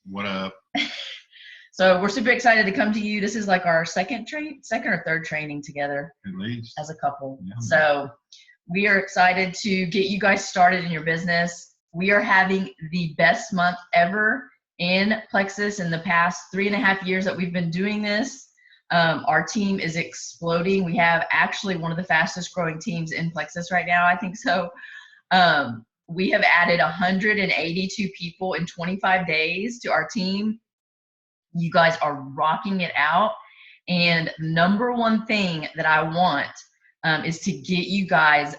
What up? So we're super excited to come to you. This is like our second or third training together At least. as a couple. Yeah. So we are excited to get you guys started in your business. We are having the best month ever in Plexus in the past 3.5 years that we've been doing this. Our team is exploding. We have actually one of the fastest growing teams in Plexus right now, I think so. We have added 182 people in 25 days to our team. You guys are rocking it out. And number one thing that I want is to get you guys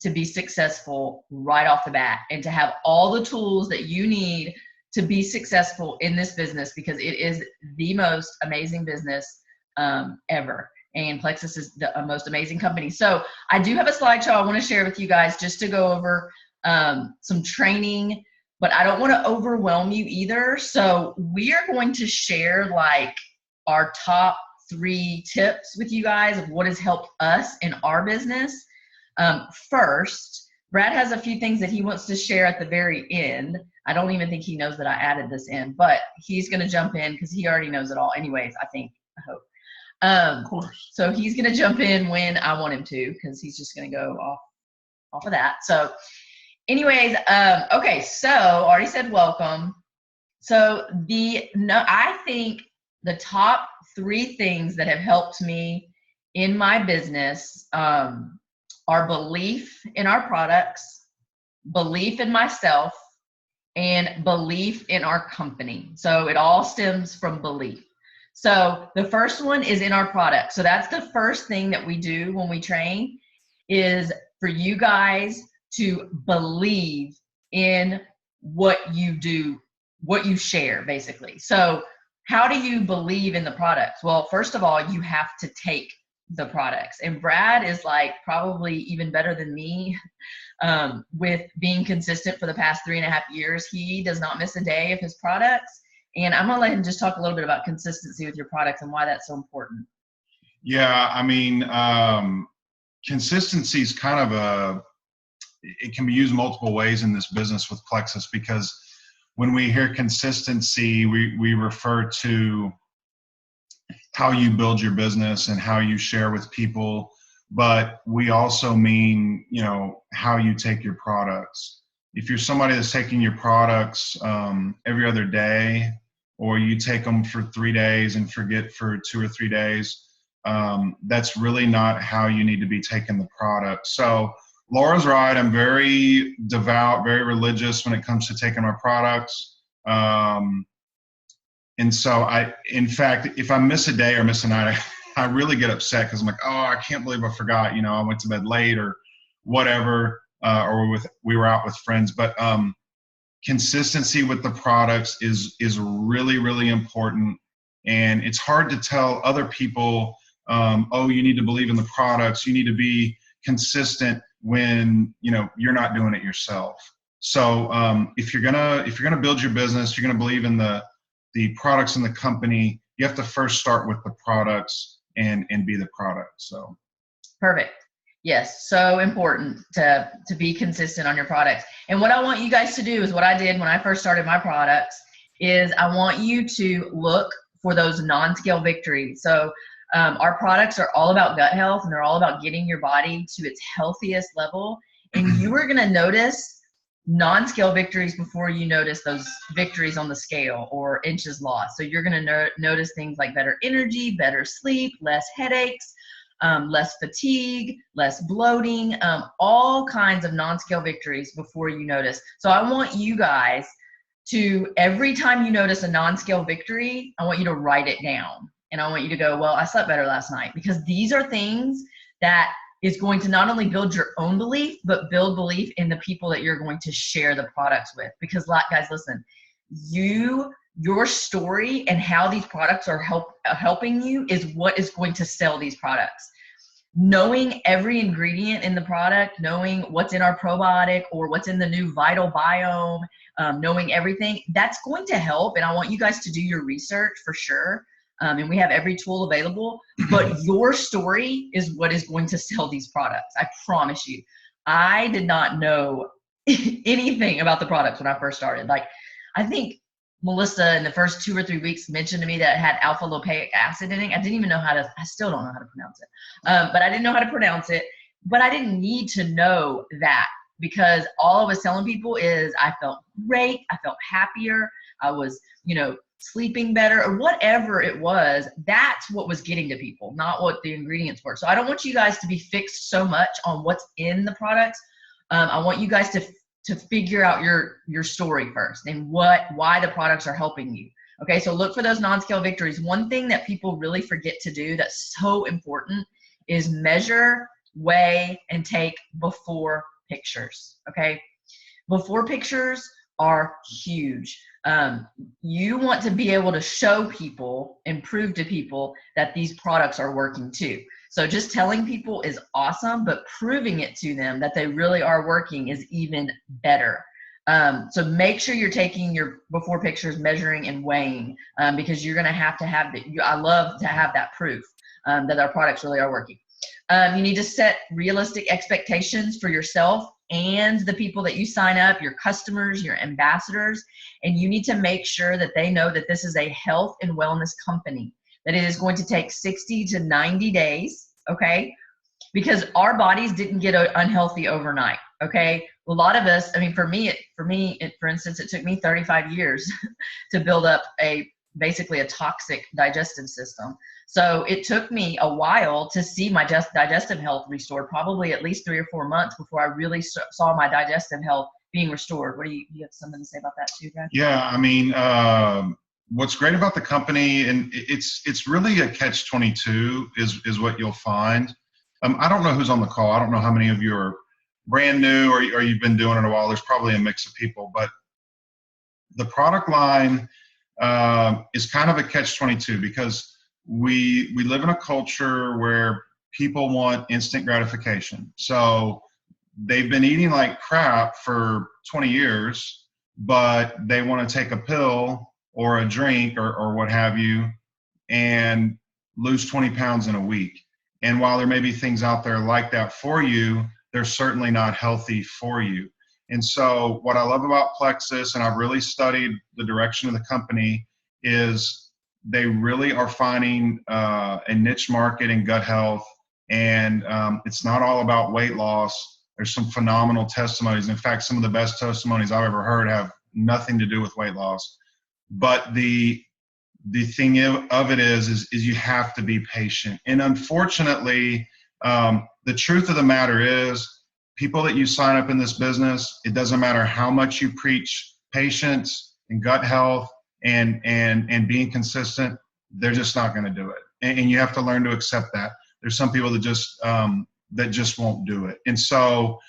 to be successful right off the bat and to have all the tools that you need to be successful in this business, because it is the most amazing business ever. And Plexus is the most amazing company. So I do have a slideshow I want to share with you guys just to go over some training, but I don't want to overwhelm you either. So we are going to share like our top 3 tips with you guys of what has helped us in our business. First, Brad has a few things that he wants to share at the very end. I don't even think he knows that I added this in, but he's going to jump in because he already knows it all anyways, I hope. Of course. So he's going to jump in when I want him to, because he's just going to go off of that. So anyways, okay, so already said welcome. So I think the top 3 things that have helped me in my business are belief in our products, belief in myself, and belief in our company. So it all stems from belief. So the first one is in our product. So that's the first thing that we do when we train, is for you guys to believe in what you do, what you share, basically. So how do you believe in the products? Well, first of all, you have to take the products. And Brad is like probably even better than me with being consistent for the past 3.5 years. He does not miss a day of his products. And I'm going to let him just talk a little bit about consistency with your products and why that's so important. Yeah, I mean, consistency is kind of it can be used multiple ways in this business with Plexus, because when we hear consistency, we refer to how you build your business and how you share with people, but we also mean, how you take your products. If you're somebody that's taking your products every other day, or you take them for 3 days and forget for 2 or 3 days, that's really not how you need to be taking the product. So Laura's right. I'm very devout, very religious when it comes to taking my products. And so in fact, if I miss a day or miss a night, I really get upset, because I'm like, oh, I can't believe I forgot, I went to bed late or whatever, or we were out with friends. But consistency with the products is really, really important. And it's hard to tell other people, oh, you need to believe in the products, you need to be consistent, when you're not doing it yourself. So if you're gonna build your business, you're gonna believe in the products in the company, you have to first start with the products and be the product. So perfect. Yes, so important to be consistent on your products. And what I want you guys to do is what I did when I first started my products, is I want you to look for those non-scale victories. So our products are all about gut health, and they're all about getting your body to its healthiest level. And you are going to notice non-scale victories before you notice those victories on the scale or inches lost. So you're going to notice things like better energy, better sleep, less headaches, less fatigue, less bloating, all kinds of non-scale victories before you notice. So I want you guys to, every time you notice a non-scale victory, I want you to write it down. And I want you to go, well, I slept better last night, because these are things that is going to not only build your own belief, but build belief in the people that you're going to share the products with. Because guys, listen, your story and how these products are helping you is what is going to sell these products. Knowing every ingredient in the product, knowing what's in our probiotic or what's in the new vital biome, knowing everything, that's going to help. And I want you guys to do your research for sure. And we have every tool available, but your story is what is going to sell these products. I promise you. I did not know anything about the products when I first started. Like, I think Melissa in the first 2 or 3 weeks mentioned to me that it had alpha lipoic acid in it. I didn't even know I still don't know how to pronounce it. But I didn't know how to pronounce it. But I didn't need to know that, because all I was telling people is I felt great. I felt happier. I was, sleeping better, or whatever it was. That's what was getting to people, not what the ingredients were. So I don't want you guys to be fixed so much on what's in the products. I want you guys to figure out your story first and why the products are helping you. Okay, so look for those non-scale victories. One thing that people really forget to do that's so important is measure, weigh, and take before pictures. Okay, before pictures are huge. You want to be able to show people and prove to people that these products are working too. So just telling people is awesome, but proving it to them that they really are working is even better. So make sure you're taking your before pictures, measuring and weighing, because you're going to have I love to have that proof that our products really are working. You need to set realistic expectations for yourself and the people that you sign up, your customers, your ambassadors, and you need to make sure that they know that this is a health and wellness company, that it is going to take 60 to 90 days, okay? Because our bodies didn't get unhealthy overnight, okay? A lot of us, for instance, it took me 35 years to build up basically a toxic digestive system. So it took me a while to see my digestive health restored, probably at least 3 or 4 months before I really saw my digestive health being restored. What do you have something to say about that too, guys? Yeah, what's great about the company, and it's really a catch-22 is what you'll find. I don't know who's on the call. I don't know how many of you are brand new or you've been doing it a while. There's probably a mix of people, but the product line is kind of a catch-22 because we live in a culture where people want instant gratification. So they've been eating like crap for 20 years, but they want to take a pill or a drink or what have you and lose 20 pounds in a week. And while there may be things out there like that for you, they're certainly not healthy for you. And so what I love about Plexus, and I've really studied the direction of the company, is they really are finding a niche market in gut health. And it's not all about weight loss. There's some phenomenal testimonies. In fact, some of the best testimonies I've ever heard have nothing to do with weight loss. But the thing of it is you have to be patient. And unfortunately, the truth of the matter is, people that you sign up in this business, it doesn't matter how much you preach patience and gut health and being consistent, they're just not going to do it. And you have to learn to accept that. There's some people that just won't do it. And so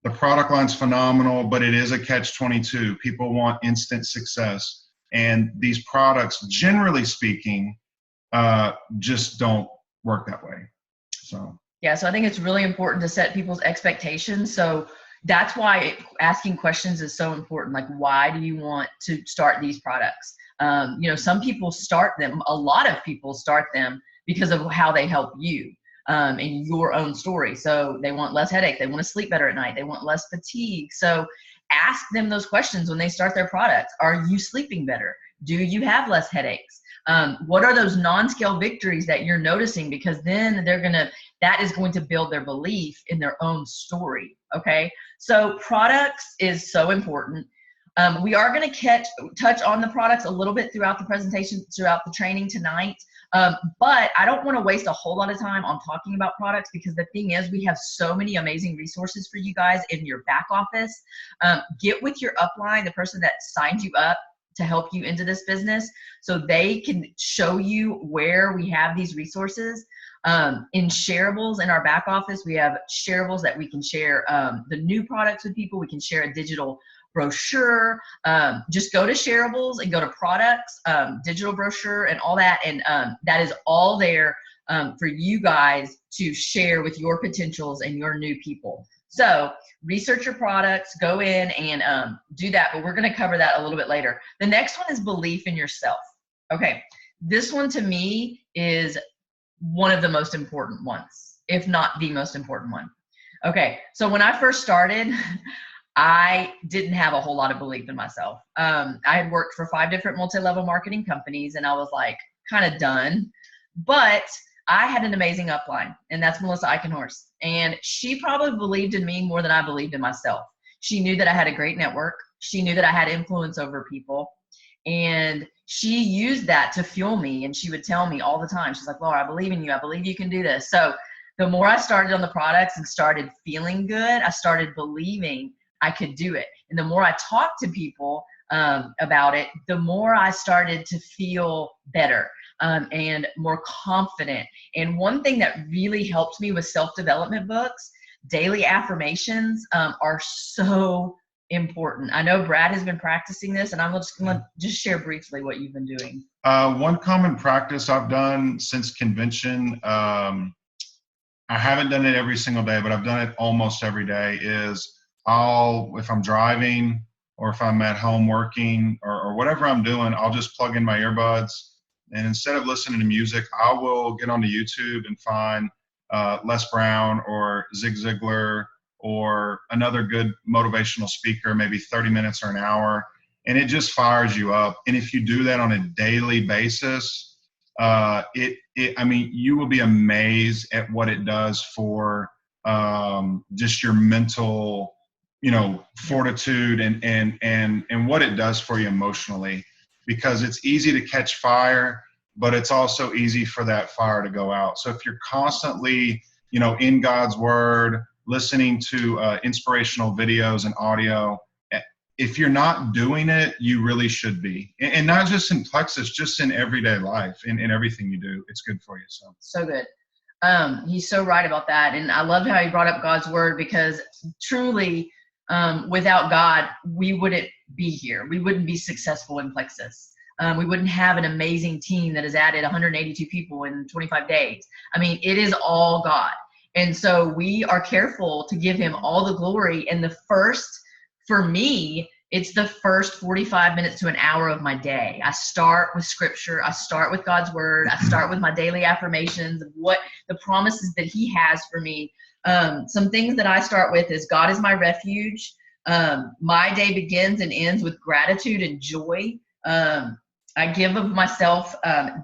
the product line's phenomenal, but it is a catch-22. People want instant success. And these products, generally speaking, just don't work that way. So. Yeah, so I think it's really important to set people's expectations. So that's why asking questions is so important. Like, why do you want to start these products? Some people start them, a lot of people start them because of how they help you in your own story. So they want less headache. They want to sleep better at night. They want less fatigue. So ask them those questions when they start their products. Are you sleeping better? Do you have less headaches? What are those non-scale victories that you're noticing? Because then that is going to build their belief in their own story. Okay. So products is so important. We are going to touch on the products a little bit throughout the presentation, throughout the training tonight. But I don't want to waste a whole lot of time on talking about products, because the thing is, we have so many amazing resources for you guys in your back office. Get with your upline, the person that signed you up to help you into this business, so they can show you where we have these resources. In shareables in our back office, we have shareables that we can share the new products with people. We can share a digital brochure. Just go to shareables and go to products, digital brochure and all that. And that is all there for you guys to share with your potentials and your new people. So research your products, go in and do that, but we're going to cover that a little bit later. The next one is belief in yourself. Okay, this one to me is one of the most important ones, if not the most important one. Okay, so when I first started, I didn't have a whole lot of belief in myself. I had worked for 5 different multi-level marketing companies, and I was like kind of done. But I had an amazing upline, and that's Melissa Eichenhorst. And she probably believed in me more than I believed in myself. She knew that I had a great network. She knew that I had influence over people. And she used that to fuel me. And she would tell me all the time, she's like, Laura, I believe in you. I believe you can do this. So the more I started on the products and started feeling good, I started believing I could do it. And the more I talked to people about it, the more I started to feel better and more confident. And one thing that really helped me with self-development books, daily affirmations are so important. I know Brad has been practicing this, and I'm just going to just share briefly what you've been doing. One common practice I've done since convention, I haven't done it every single day, but I've done it almost every day, is if I'm driving or if I'm at home working or whatever I'm doing, I'll just plug in my earbuds. And instead of listening to music, I will get onto YouTube and find Les Brown or Zig Ziglar or another good motivational speaker, maybe 30 minutes or an hour. And it just fires you up. And if you do that on a daily basis, I mean, you will be amazed at what it does for just your mental, fortitude and what it does for you emotionally, because it's easy to catch fire, but it's also easy for that fire to go out. So if you're constantly, in God's word, listening to inspirational videos and audio, if you're not doing it, you really should be. And not just in Plexus, just in everyday life, in everything you do, it's good for you. So good. He's so right about that. And I loved how he brought up God's word, because truly, without God, we wouldn't be here. We wouldn't be successful in Plexus. We wouldn't have an amazing team that has added 182 people in 25 days. I mean, it is all God. And so we are careful to give him all the glory. And for me, it's the first 45 minutes to an hour of my day. I start with scripture. I start with God's word. I start with my daily affirmations of what the promises that he has for me. Some things that I start with is God is my refuge. My day begins and ends with gratitude and joy. I give of myself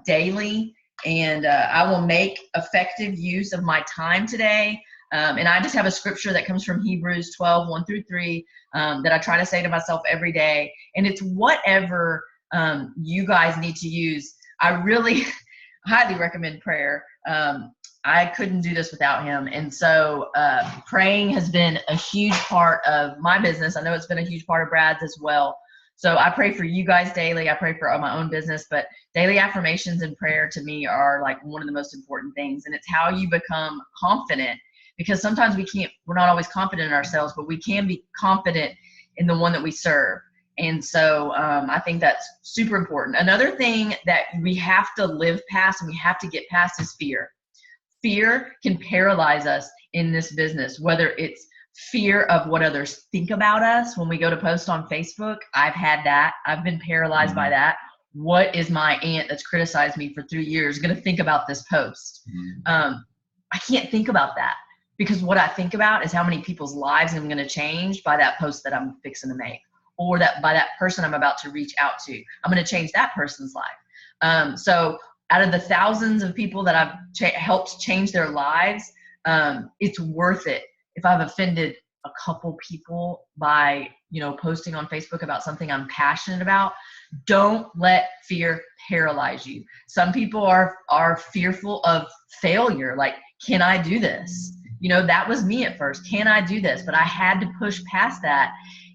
daily, and I will make effective use of my time today. And I just have a scripture that comes from Hebrews 12, 1-3, that I try to say to myself every day. And it's whatever you guys need to use. I really highly recommend prayer. I couldn't do this without him. And so praying has been a huge part of my business. I know it's been a huge part of Brad's as well. So I pray for you guys daily. I pray for my own business, but daily affirmations and prayer to me are like one of the most important things. And it's how you become confident, because sometimes we're not always confident in ourselves, but we can be confident in the one that we serve. And so I think that's super important. Another thing that we have to live past and we have to get past is fear. Fear can paralyze us in this business, whether it's fear of what others think about us. When we go to post on Facebook, I've had that. I've been paralyzed by that. What is my aunt that's criticized me for 3 years going to think about this post? I can't think about that, because what I think about is how many people's lives I'm going to change by that post that I'm fixing to make, or that by that person I'm about to reach out to. I'm going to change that person's life. So out of the thousands of people that I've helped change their lives, it's worth it if I've offended a couple people by, posting on Facebook about something I'm passionate about. Don't let fear paralyze you. Some people are fearful of failure. Like, can I do this? That was me at first. Can I do this? But I had to push past that,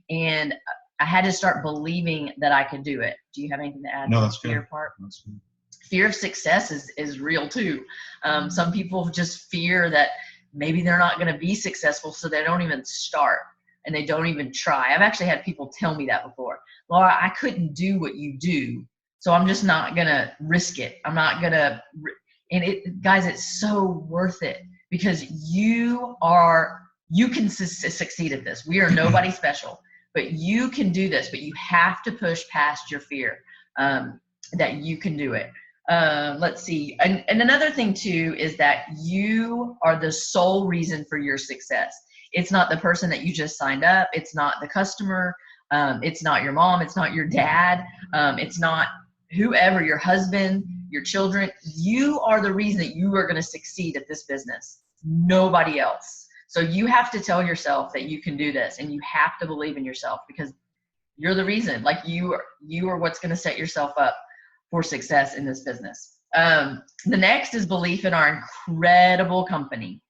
and I had to start believing that I could do it. Do you have anything to add? No, to that's the fear good. part? That's good. Fear of success is real too. Some people just fear that maybe they're not going to be successful, so they don't even start and they don't even try. I've actually had people tell me that before. Laura, I couldn't do what you do, so I'm just not going to risk it. I'm not going to. And guys, it's so worth it, because you can succeed at this. We are nobody special, but you can do this. But you have to push past your fear that you can do it. Let's see. And another thing too is that you are the sole reason for your success. It's not the person that you just signed up. It's not the customer. It's not your mom. It's not your dad. It's not whoever, your husband, your children. You are the reason that you are going to succeed at this business. Nobody else. So you have to tell yourself that you can do this, and you have to believe in yourself, because you're the reason. Like you are what's going to set yourself up for success in this business. The next is belief in our incredible company.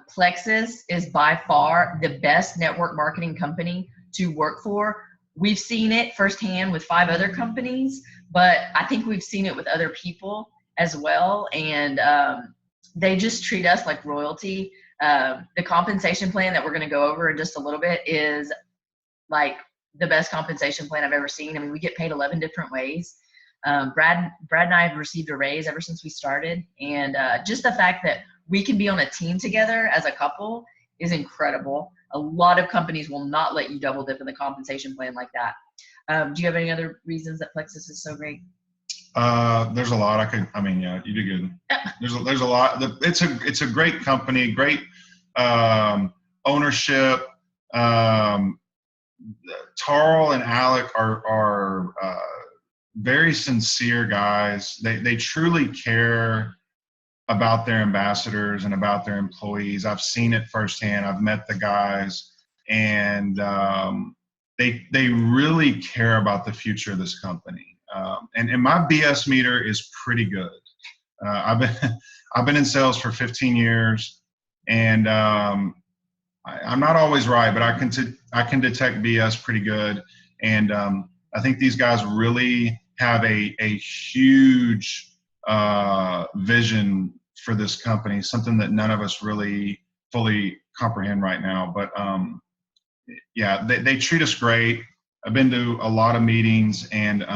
Plexus is by far the best network marketing company to work for. We've seen it firsthand with 5 other companies, but I think we've seen it with other people as well. And they just treat us like royalty. The compensation plan that we're going to go over in just a little bit is like the best compensation plan I've ever seen. I mean, we get paid 11 different ways. Brad and I have received a raise ever since we started. And just the fact that we can be on a team together as a couple is incredible. A lot of companies will not let you double dip in the compensation plan like that. Do you have any other reasons that Plexus is so great? There's a lot. Yeah, you do good. There's a lot. It's a great company, great ownership. Tarl and Alec are very sincere guys. They truly care about their ambassadors and about their employees. I've seen it firsthand. I've met the guys, and they really care about the future of this company. And my BS meter is pretty good. I've been in sales for 15 years, and I'm not always right, but I can detect BS pretty good. And I think these guys really have a huge vision for this company, something that none of us really fully comprehend right now. But yeah, they treat us great. I've been to a lot of meetings, and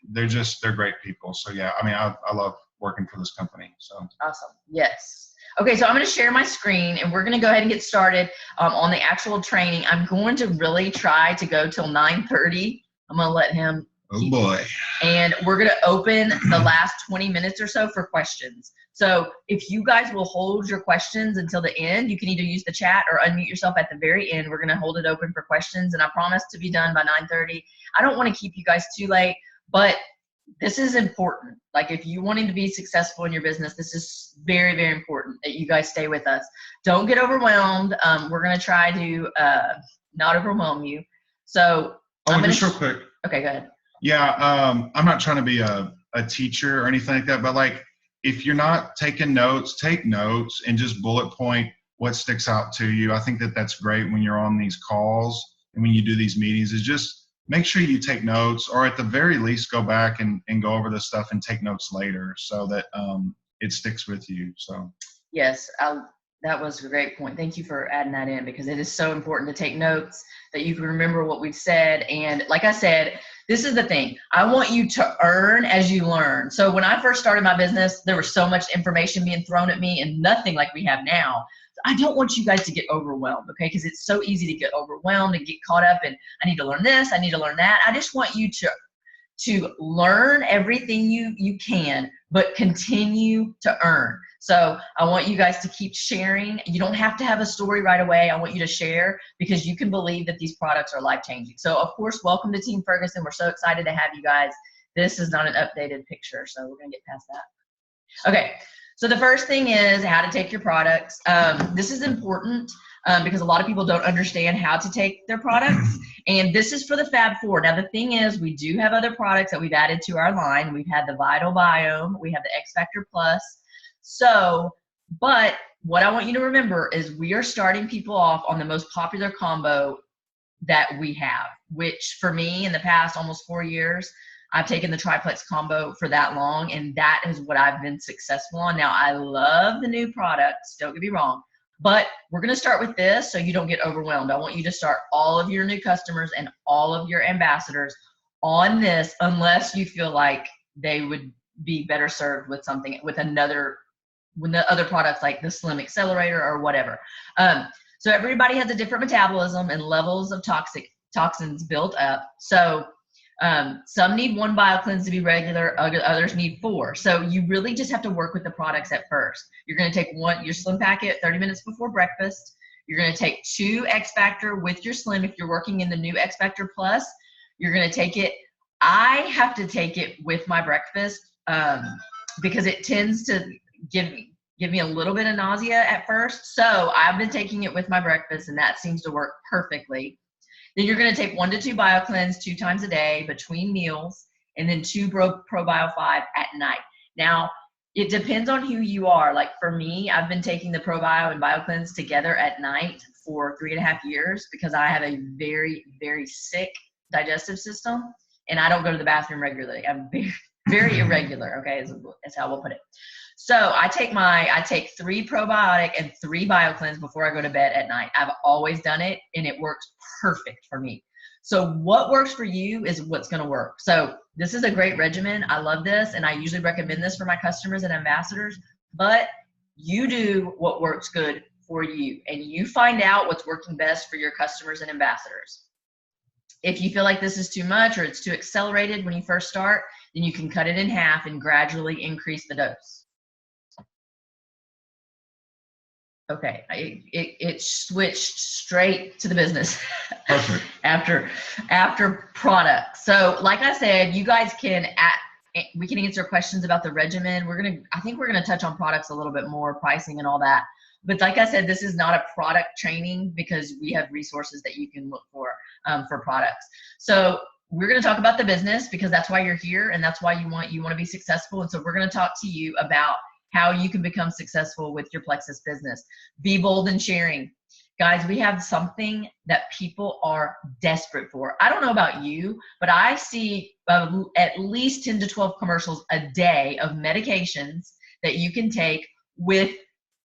they're great people. So yeah, I mean, I love working for this company. So awesome. Yes. Okay, so I'm going to share my screen, and we're going to go ahead and get started on the actual training. I'm going to really try to go till 9:30. I'm going to let him. Oh boy. And we're going to open the last 20 minutes or so for questions. So if you guys will hold your questions until the end, you can either use the chat or unmute yourself at the very end. We're going to hold it open for questions, and I promise to be done by 9:30. I don't want to keep you guys too late, but this is important. Like, if you wanting to be successful in your business, this is very, very important that you guys stay with us. Don't get overwhelmed. We're going to try to not overwhelm you. So just real quick. Okay, go ahead. Yeah, I'm not trying to be a teacher or anything like that, but like, if you're not taking notes, take notes and just bullet point what sticks out to you. I think that's great when you're on these calls and when you do these meetings, is just make sure you take notes, or at the very least go back and go over this stuff and take notes later, so that it sticks with you. So yes, that was a great point. Thank you for adding that in, because it is so important to take notes, that you can remember what we've said. And like I said, this is the thing. I want you to earn as you learn. So when I first started my business, there was so much information being thrown at me, and nothing like we have now. I don't want you guys to get overwhelmed, okay? Because it's so easy to get overwhelmed and get caught up in, I need to learn this, I need to learn that. I just want you to learn everything you can, but continue to earn. So I want you guys to keep sharing. You don't have to have a story right away. I want you to share, because you can believe that these products are life-changing. So of course, welcome to Team Ferguson. We're so excited to have you guys. This is not an updated picture, so we're gonna get past that. Okay. So the first thing is how to take your products. This is important because a lot of people don't understand how to take their products. And this is for the Fab Four. Now, the thing is, we do have other products that we've added to our line. We've had the Vital Biome. We have the X Factor Plus. So, but what I want you to remember is we are starting people off on the most popular combo that we have, which for me in the past almost 4 years, I've taken the triplex combo for that long, and that is what I've been successful on. Now, I love the new products, don't get me wrong, but we're going to start with this so you don't get overwhelmed. I want you to start all of your new customers and all of your ambassadors on this, unless you feel like they would be better served with something, with the other products like the Slim Accelerator or whatever. So everybody has a different metabolism and levels of toxins built up. So some need 1 BioCleanse to be regular, others need 4. So you really just have to work with the products at first. You're going to take your Slim packet 30 minutes before breakfast. You're going to take 2 X Factor with your Slim. If you're working in the new X Factor Plus, you're going to take it. I have to take it with my breakfast because it tends to give me a little bit of nausea at first. So I've been taking it with my breakfast, and that seems to work perfectly. Then you're going to take 1 to 2 BioCleanse 2 times a day between meals, and then 2 ProBio 5 at night. Now, it depends on who you are. Like for me, I've been taking the ProBio and BioCleanse together at night for 3.5 years because I have a very, very sick digestive system, and I don't go to the bathroom regularly. I'm very, very irregular, okay, is how we'll put it. So I take 3 probiotic and 3 BioCleanse before I go to bed at night. I've always done it, and it works perfect for me. So what works for you is what's going to work. So this is a great regimen. I love this, and I usually recommend this for my customers and ambassadors, but you do what works good for you, and you find out what's working best for your customers and ambassadors. If you feel like this is too much or it's too accelerated when you first start, then you can cut it in half and gradually increase the dose. Okay, it switched straight to the business. Perfect. after product. So like I said, you guys we can answer questions about the regimen. I think we're gonna touch on products a little bit more, pricing and all that. But like I said, this is not a product training because we have resources that you can look for products. So we're going to talk about the business because that's why you're here, and that's why you want to be successful. And so we're going to talk to you about how you can become successful with your Plexus business. Be bold in sharing. Guys, we have something that people are desperate for. I don't know about you, but I see at least 10 to 12 commercials a day of medications that you can take with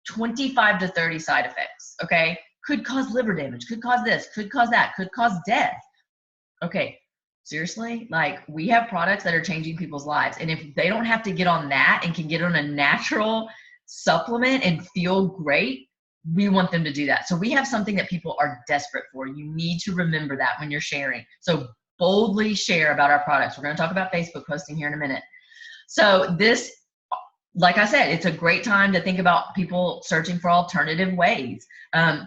25 to 30 side effects, okay? Could cause liver damage, could cause this, could cause that, could cause death. Okay, seriously? Like, we have products that are changing people's lives, and if they don't have to get on that and can get on a natural supplement and feel great, we want them to do that. So we have something that people are desperate for. You need to remember that when you're sharing. So boldly share about our products. We're going to talk about Facebook posting here in a minute. So this, like I said, it's a great time to think about people searching for alternative ways.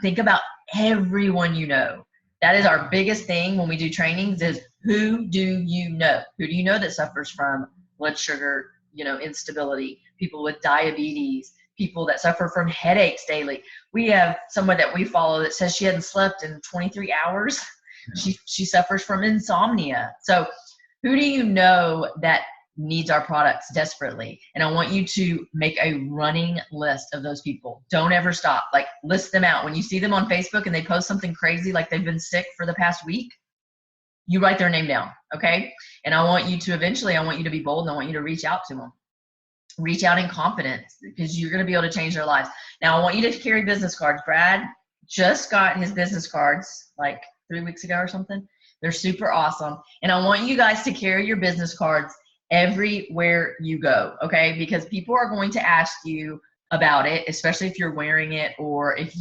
Think about everyone you know. That is our biggest thing when we do trainings is who do you know? Who do you know that suffers from blood sugar, instability, people with diabetes, people that suffer from headaches daily. We have someone that we follow that says she hadn't slept in 23 hours. Yeah. She suffers from insomnia. So who do you know that needs our products desperately? And I want you to make a running list of those people. Don't ever stop. Like, list them out. When you see them on Facebook and they post something crazy, like they've been sick for the past week, you write their name down, okay? And I want you to be bold, and I want you to reach out to them. Reach out in confidence because you're going to be able to change their lives. Now, I want you to carry business cards. Brad just got his business cards like 3 weeks ago or something. They're super awesome. And I want you guys to carry your business cards everywhere you go, okay? Because people are going to ask you about it, especially if you're wearing it or if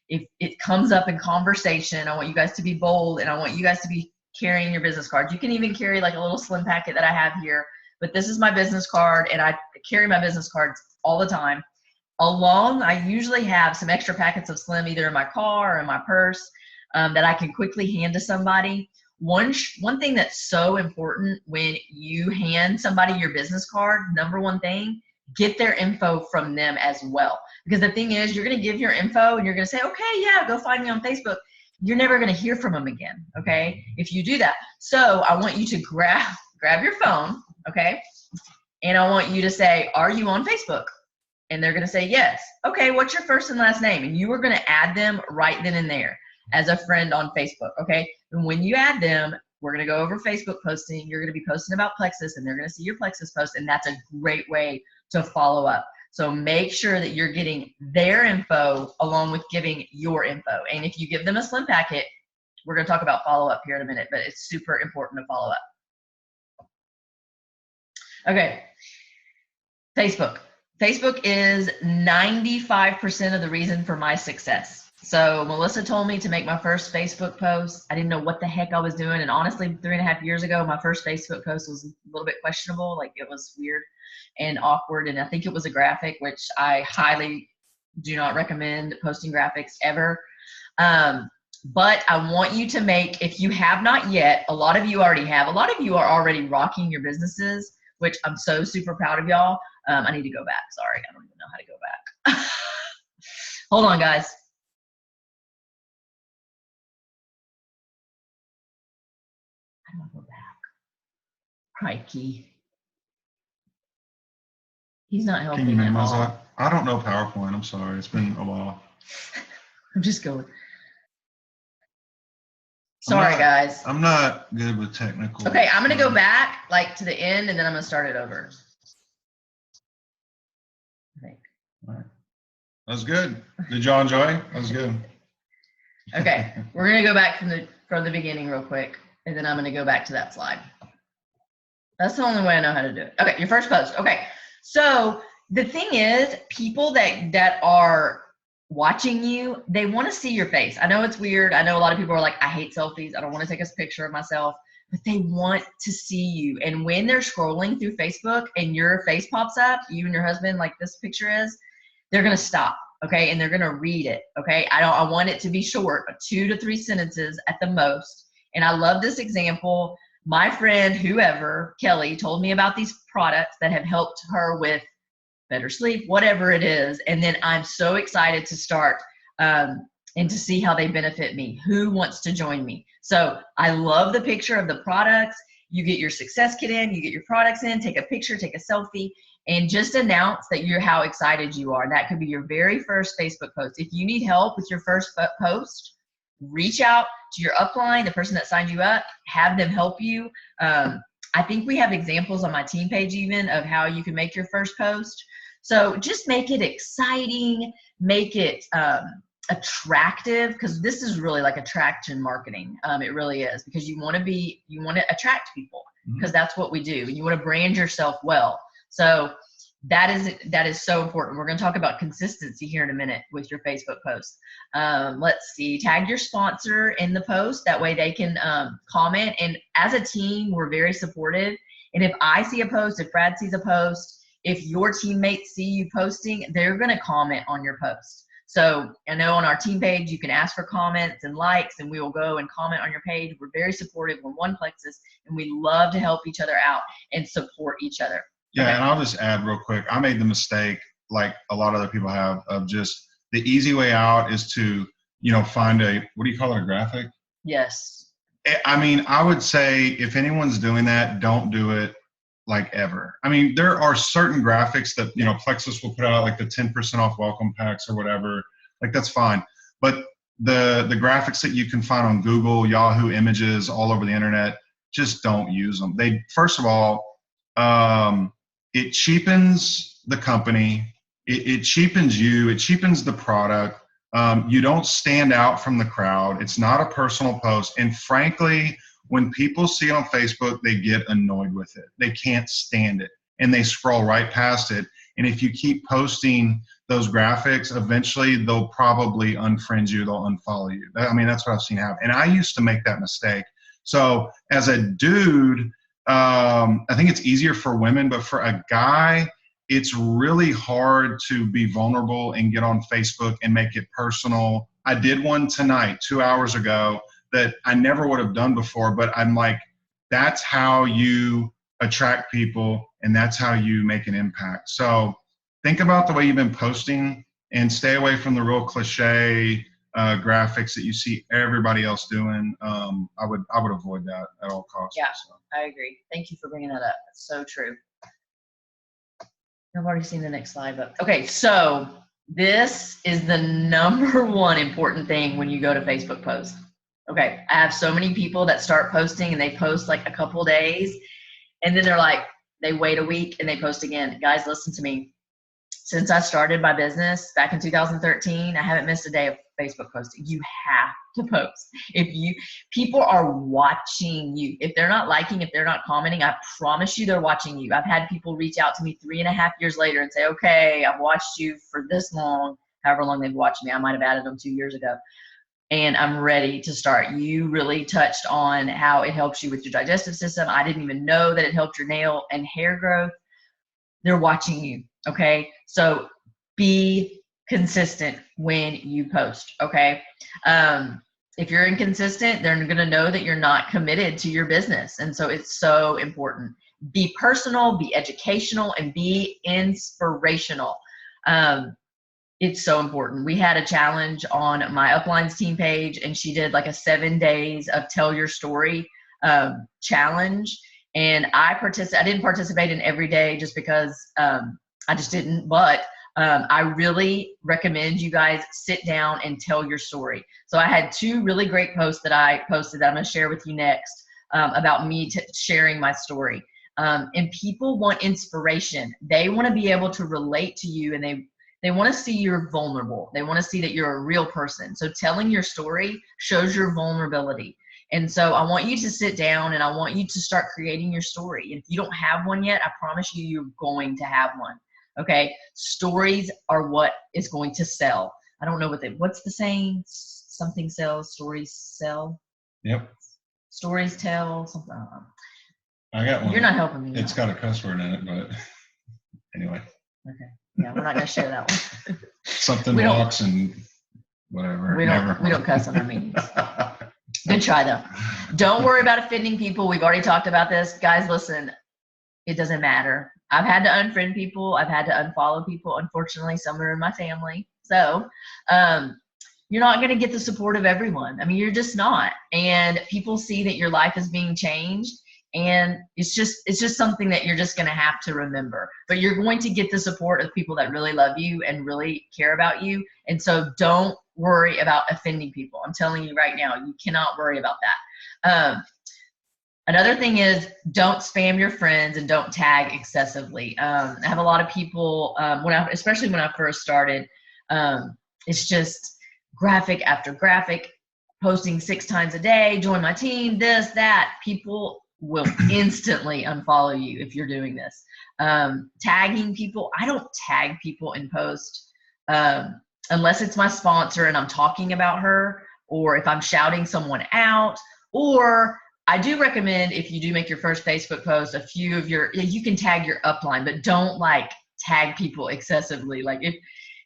it comes up in conversation. I want you guys to be bold, and I want you guys to be carrying your business cards. You can even carry like a little slim packet that I have here, but this is my business card, and I carry my business cards all the time. I usually have some extra packets of Slim either in my car or in my purse that I can quickly hand to somebody. One thing that's so important when you hand somebody your business card, number one thing, get their info from them as well. Because the thing is, you're going to give your info and you're going to say, okay, yeah, go find me on Facebook. You're never going to hear from them again, okay, if you do that. So I want you to grab your phone, okay, and I want you to say, are you on Facebook? And they're going to say yes. Okay, what's your first and last name? And you are going to add them right then and there as a friend on Facebook, okay? And when you add them, we're going to go over Facebook posting. You're going to be posting about Plexus, and they're going to see your Plexus post, and that's a great way to follow up. So make sure that you're getting their info along with giving your info. And if you give them a Slim packet, we're going to talk about follow-up here in a minute, but it's super important to follow up. Okay, Facebook. Facebook is 95% of the reason for my success. So Melissa told me to make my first Facebook post. I didn't know what the heck I was doing. And honestly, 3.5 years ago, my first Facebook post was a little bit questionable. Like, it was weird and awkward. And I think it was a graphic, which I highly do not recommend posting graphics ever. But I want you to make, if you have not yet, a lot of you already have, a lot of you are already rocking your businesses, which I'm so super proud of y'all. I need to go back. Sorry, I don't even know how to go back. Hold on, guys. How do I go back? Crikey. He's not helping. Can you minimize at all. that? I don't know PowerPoint. I'm sorry. It's been a while. I'm just going. Sorry, guys. I'm not good with technical. Okay, I'm going to go back like to the end, and then I'm going to start it over. All right. That was good. Did y'all enjoy? That was good. Okay, we're going to go back from the beginning real quick, and then I'm going to go back to that slide. That's the only way I know how to do it. Okay, your first post. Okay, so the thing is, people that are watching you, they want to see your face. I know it's weird. I know a lot of people are like, I hate selfies. I don't want to take a picture of myself, but they want to see you. And when they're scrolling through Facebook and your face pops up, you and your husband, like this picture is, they're going to stop. Okay. And they're going to read it. Okay. I want it to be short, 2 to 3 sentences at the most. And I love this example. My friend, whoever, Kelly, told me about these products that have helped her with better sleep, whatever it is. And then I'm so excited to start and to see how they benefit me. Who wants to join me? So I love the picture of the products. You get your success kit in, you get your products in, take a picture, take a selfie, and just announce that you're how excited you are. That could be your very first Facebook post. If you need help with your first post, reach out to your upline, the person that signed you up, have them help you. I think we have examples on my team page even of how you can make your first post. So just make it exciting, make it attractive, because this is really like attraction marketing. It really is, because you want to attract people, because that's what we do. You want to brand yourself well. So that is so important. We're going to talk about consistency here in a minute with your Facebook posts. Let's see, tag your sponsor in the post. That way they can comment. And as a team, we're very supportive. And if I see a post, if Brad sees a post, if your teammates see you posting, they're going to comment on your post. So I know on our team page, you can ask for comments and likes, and we will go and comment on your page. We're very supportive. We're one Plexus, and we love to help each other out and support each other. Yeah, Okay. and I'll just add real quick. I made the mistake, like a lot of other people have, of just the easy way out is to, find what do you call it, a graphic? Yes. I mean, I would say if anyone's doing that, don't do it like ever. I mean, there are certain graphics that, Plexus will put out, like the 10% off welcome packs or whatever. Like, that's fine. But the graphics that you can find on Google, Yahoo Images, all over the internet, just don't use them. First of all, it cheapens the company. It cheapens you. It cheapens the product. You don't stand out from the crowd. It's not a personal post. And frankly, when people see it on Facebook, they get annoyed with it. They can't stand it, and they scroll right past it. And if you keep posting those graphics, eventually they'll probably unfriend you. They'll unfollow you. I mean, that's what I've seen happen. And I used to make that mistake. So as a dude, I think it's easier for women, but for a guy, it's really hard to be vulnerable and get on Facebook and make it personal. I did one tonight, 2 hours ago, that I never would have done before, but I'm like, that's how you attract people, and that's how you make an impact. So think about the way you've been posting, and stay away from the real cliche graphics that you see everybody else doing. I would avoid that at all costs. Yeah, so. I agree. Thank you for bringing that up. That's so true. I've already seen the next slide, but okay, so this is the number one important thing when you go to Facebook post. Okay, I have so many people that start posting and they post like a couple days, and then they're like, they wait a week and they post again. Guys, listen to me. Since I started my business back in 2013, I haven't missed a day of Facebook posting. You have to post. People are watching you. If they're not liking, if they're not commenting, I promise you they're watching you. I've had people reach out to me 3.5 years later and say, okay, I've watched you for this long, however long they've watched me. I might have added them 2 years ago. And I'm ready to start. You really touched on how it helps you with your digestive system. I didn't even know that it helped your nail and hair growth. They're watching you, okay? So be consistent when you post. Okay. If you're inconsistent, they're going to know that you're not committed to your business. And so it's so important. Be personal, be educational, and be inspirational. It's so important. We had a challenge on my uplines team page, and she did like a 7 days of tell your story challenge. And I didn't participate in every day just because I just didn't, but I really recommend you guys sit down and tell your story. So I had 2 really great posts that I posted that I'm going to share with you next about me sharing my story. And people want inspiration. They want to be able to relate to you, and they want to see you're vulnerable. They want to see that you're a real person. So telling your story shows your vulnerability. And so I want you to sit down and I want you to start creating your story. And if you don't have one yet, I promise you, you're going to have one. Okay. Stories are what is going to sell. I don't know what's the saying? Something sells, stories sell. Yep. Stories tell something. I got one. You're not helping me. It's got a cuss word in it, but anyway. Okay. Yeah, we're not going to share that one. Something walks and whatever. We don't cuss on our meetings. Good try though. Don't worry about offending people. We've already talked about this. Guys, listen, it doesn't matter. I've had to unfriend people. I've had to unfollow people. Unfortunately, some are in my family. So you're not going to get the support of everyone. I mean, you're just not. And people see that your life is being changed. And it's just something that you're just going to have to remember. But you're going to get the support of people that really love you and really care about you. And so don't worry about offending people. I'm telling you right now, you cannot worry about that. Another thing is, don't spam your friends and don't tag excessively. I have a lot of people, especially when I first started, it's just graphic after graphic, posting 6 times a day, join my team, this, that. People will instantly unfollow you if you're doing this. Tagging people, I don't tag people in post unless it's my sponsor and I'm talking about her, or if I'm shouting someone out, or I do recommend, if you do make your first Facebook post, you can tag your upline, but don't like tag people excessively. Like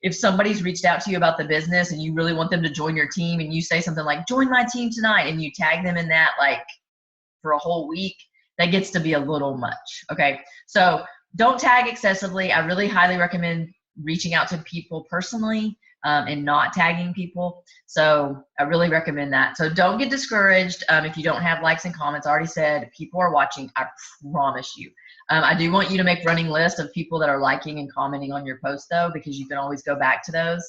if somebody's reached out to you about the business and you really want them to join your team and you say something like, join my team tonight, and you tag them in that like for a whole week, that gets to be a little much. Okay. So don't tag excessively. I really highly recommend reaching out to people personally and not tagging people. So I really recommend that. So don't get discouraged if you don't have likes and comments. I already said people are watching. I promise you. I do want you to make running lists of people that are liking and commenting on your post though, because you can always go back to those.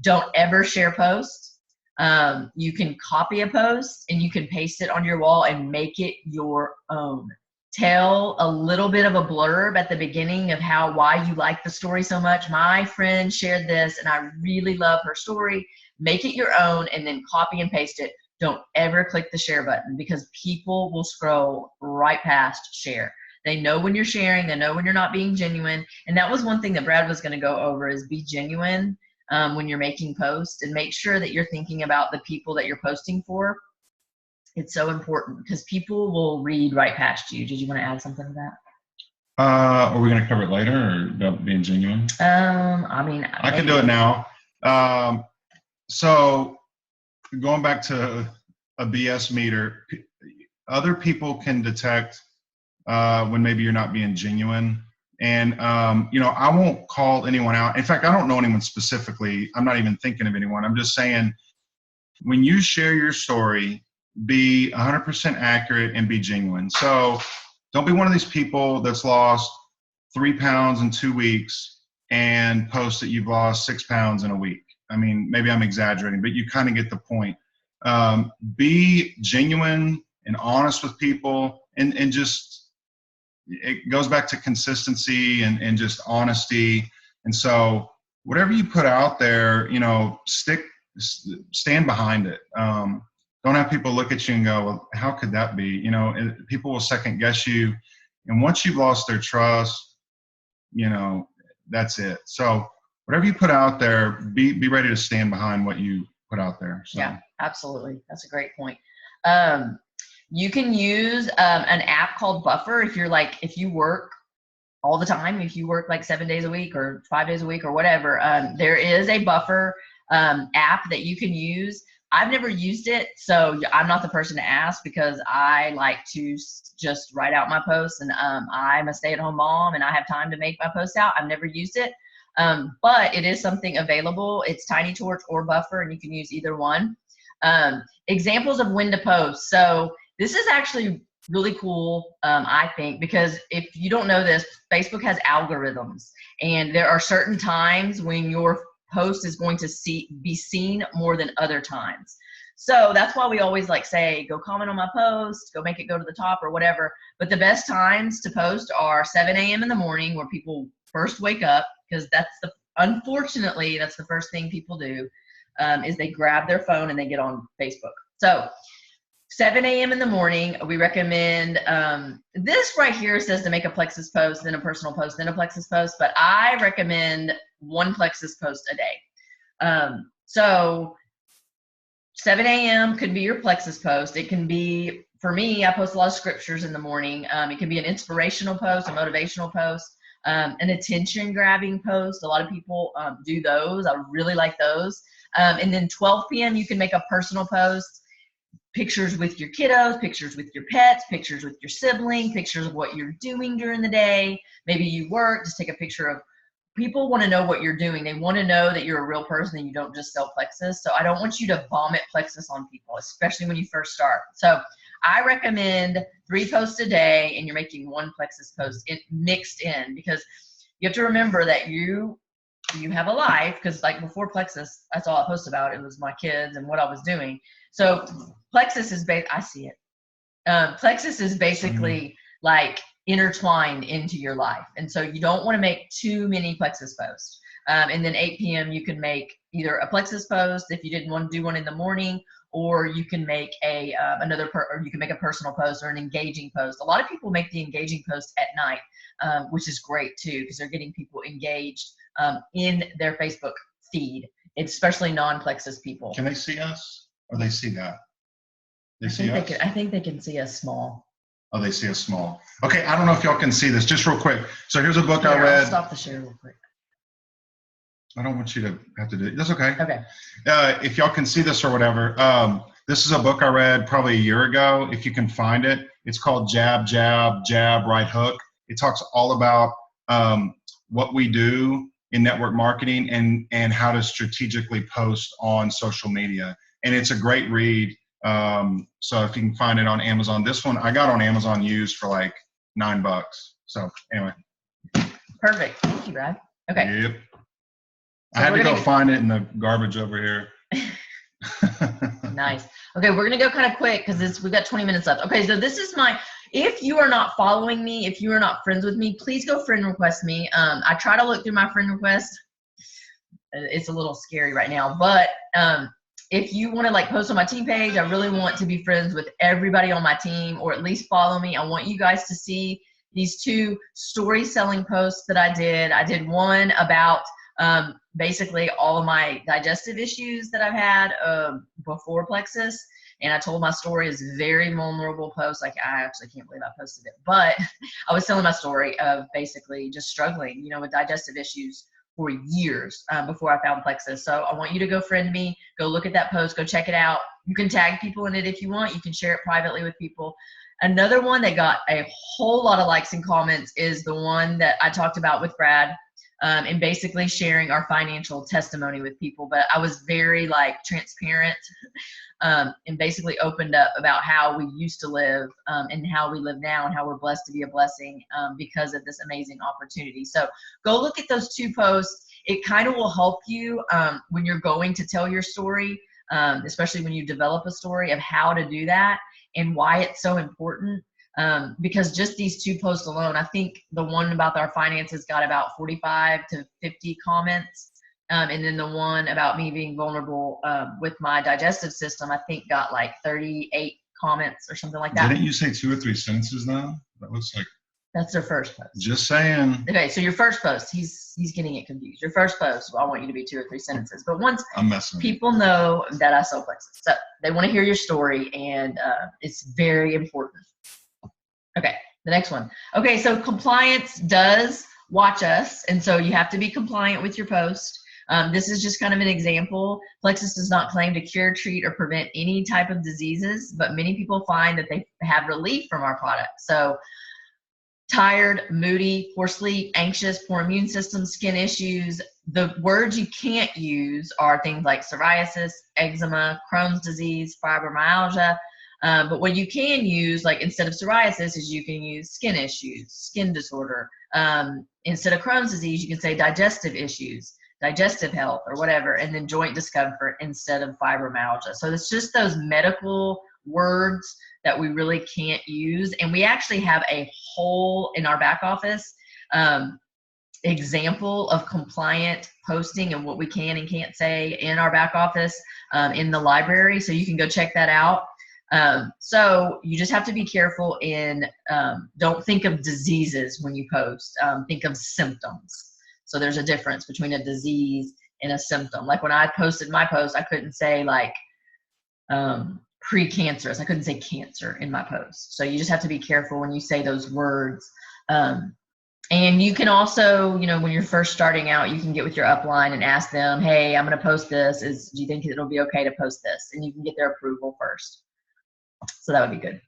Don't ever share posts. You can copy a post and you can paste it on your wall and make it your own. Tell a little bit of a blurb at the beginning of why you like the story so much. My friend shared this and I really love her story. Make it your own and then copy and paste it. Don't ever click the share button, because people will scroll right past share. They know when you're sharing, they know when you're not being genuine. And that was one thing that Brad was going to go over, is be genuine when you're making posts, and make sure that you're thinking about the people that you're posting for. It's so important because people will read right past you. Did you want to add something to that? Are we going to cover it later, or about being genuine? I mean, I can do it now. So going back to a BS meter, other people can detect when maybe you're not being genuine. And, I won't call anyone out. In fact, I don't know anyone specifically. I'm not even thinking of anyone. I'm just saying, when you share your story, be 100% accurate and be genuine. So don't be one of these people that's lost 3 pounds in 2 weeks and post that you've lost 6 pounds in a week. I mean, maybe I'm exaggerating, but you kind of get the point. Be genuine and honest with people, and just, it goes back to consistency and just honesty. And so whatever you put out there, stand behind it. Don't have people look at you and go, well, how could that be? People will second guess you. And once you've lost their trust, that's it. So whatever you put out there, be ready to stand behind what you put out there. So. Yeah, absolutely. That's a great point. You can use an app called Buffer if you work all the time. If you work like 7 days a week or 5 days a week or whatever, there is a buffer app that you can use. I've never used it, so I'm not the person to ask because I like to just write out my posts, and I'm a stay-at-home mom and I have time to make my posts out. I've never used it, but it is something available. It's Tiny Torch or Buffer, and you can use either one. Examples of when to post. So this is actually really cool, I think, because if you don't know this, Facebook has algorithms, and there are certain times when your post is going to be seen more than other times. So that's why we always like say, go comment on my post, go make it go to the top or whatever. But the best times to post are 7 a.m. in the morning, where people first wake up, because unfortunately, that's the first thing people do, is they grab their phone and they get on Facebook. So 7 a.m. in the morning, we recommend, this right here says to make a Plexus post, then a personal post, then a Plexus post, but I recommend one Plexus post a day. So 7 a.m. could be your Plexus post. It can be, for me, I post a lot of scriptures in the morning. It can be an inspirational post, a motivational post, an attention grabbing post. A lot of people do those. I really like those. And then 12 p.m. you can make a personal post. Pictures with your kiddos, pictures with your pets, pictures with your sibling, pictures of what you're doing during the day. Maybe you work, just take a picture of, people want to know what you're doing. They want to know that you're a real person and you don't just sell Plexus. So I don't want you to vomit Plexus on people, especially when you first start. So I recommend 3 posts a day, and you're making one Plexus post mixed in, because you have to remember that you have a life, because like before Plexus, that's all I post about. It was my kids and what I was doing. So Plexus is I see it. Plexus is basically like intertwined into your life. And so you don't want to make too many Plexus posts. And then 8 p.m. you can make either a Plexus post if you didn't want to do one in the morning, or you can make or you can make a personal post or an engaging post. A lot of people make the engaging post at night, which is great too, because they're getting people engaged in their Facebook feed, especially non-Plexus people. Can they see us, or they see that? They see us? I think they can see us small. Oh, they see us small. Okay, I don't know if y'all can see this. Just real quick. So here's a book I I'll read. stop the share real quick. I don't want you to have to do it. That's okay. Okay. If y'all can see this or whatever, this is a book I read probably a year ago. If you can find it, it's called Jab, Jab, Jab, Right Hook. It talks all about what we do in network marketing and how to strategically post on social media. And it's a great read. So if you can find it on Amazon, this one I got on Amazon used for like $9. So anyway. Perfect. Thank you, Brad. Okay. Yep. So I had to go find it in the garbage over here. Nice. Okay, we're gonna go kind of quick because we've got 20 minutes left. Okay, so this is if you are not following me, if you are not friends with me, please go friend request me. I try to look through my friend requests. It's a little scary right now, but if you want to like post on my team page, I really want to be friends with everybody on my team, or at least follow me. I want you guys to see these 2 story selling posts that I did. I did one about basically all of my digestive issues that I've had before Plexus. And I told my story. It's a very vulnerable post. Like, I actually can't believe I posted it, but I was telling my story of basically just struggling, with digestive issues for years before I found Plexus. So I want you to go friend me, go look at that post, go check it out. You can tag people in it if you want. You can share it privately with people. Another one that got a whole lot of likes and comments is the one that I talked about with Brad, and basically sharing our financial testimony with people. But I was very transparent and basically opened up about how we used to live and how we live now, and how we're blessed to be a blessing because of this amazing opportunity. So go look at those 2 posts. It kind of will help you when you're going to tell your story, especially when you develop a story, of how to do that and why it's so important. Because just these 2 posts alone, I think the one about our finances got about 45 to 50 comments. And then the one about me being vulnerable with my digestive system, I think got like 38 comments or something like that. Didn't you say 2 or 3 sentences now? That looks like. That's their first post. Just saying. Okay, so your first post, he's getting it confused. Your first post, I want you to be 2 or 3 sentences. But once people know that I sell Plexus, so they want to hear your story, and it's very important. Okay, The next one. Okay, so compliance does watch us, and so you have to be compliant with your post. This is just kind of an example. Plexus does not claim to cure, treat, or prevent any type of diseases, but many people find that they have relief from our product. So tired, moody, poor sleep, anxious, poor immune system, skin issues. The words you can't use are things like psoriasis, eczema, Crohn's disease, fibromyalgia. But what you can use, like instead of psoriasis, is you can use skin issues, skin disorder. Instead of Crohn's disease, you can say digestive issues, digestive health, or whatever, and then joint discomfort instead of fibromyalgia. So it's just those medical words that we really can't use. And we actually have a whole, in our back office, example of compliant posting and what we can and can't say in our back office in the library. So you can go check that out. So you just have to be careful in, don't think of diseases when you post, think of symptoms. So there's a difference between a disease and a symptom. Like when I posted my post, I couldn't say like precancerous. I couldn't say cancer in my post. So you just have to be careful when you say those words. And you can also, you know, when you're first starting out, you can get with your upline and ask them, hey, I'm going to post this. Do you think it'll be okay to post this? And you can get their approval first. So that would be good.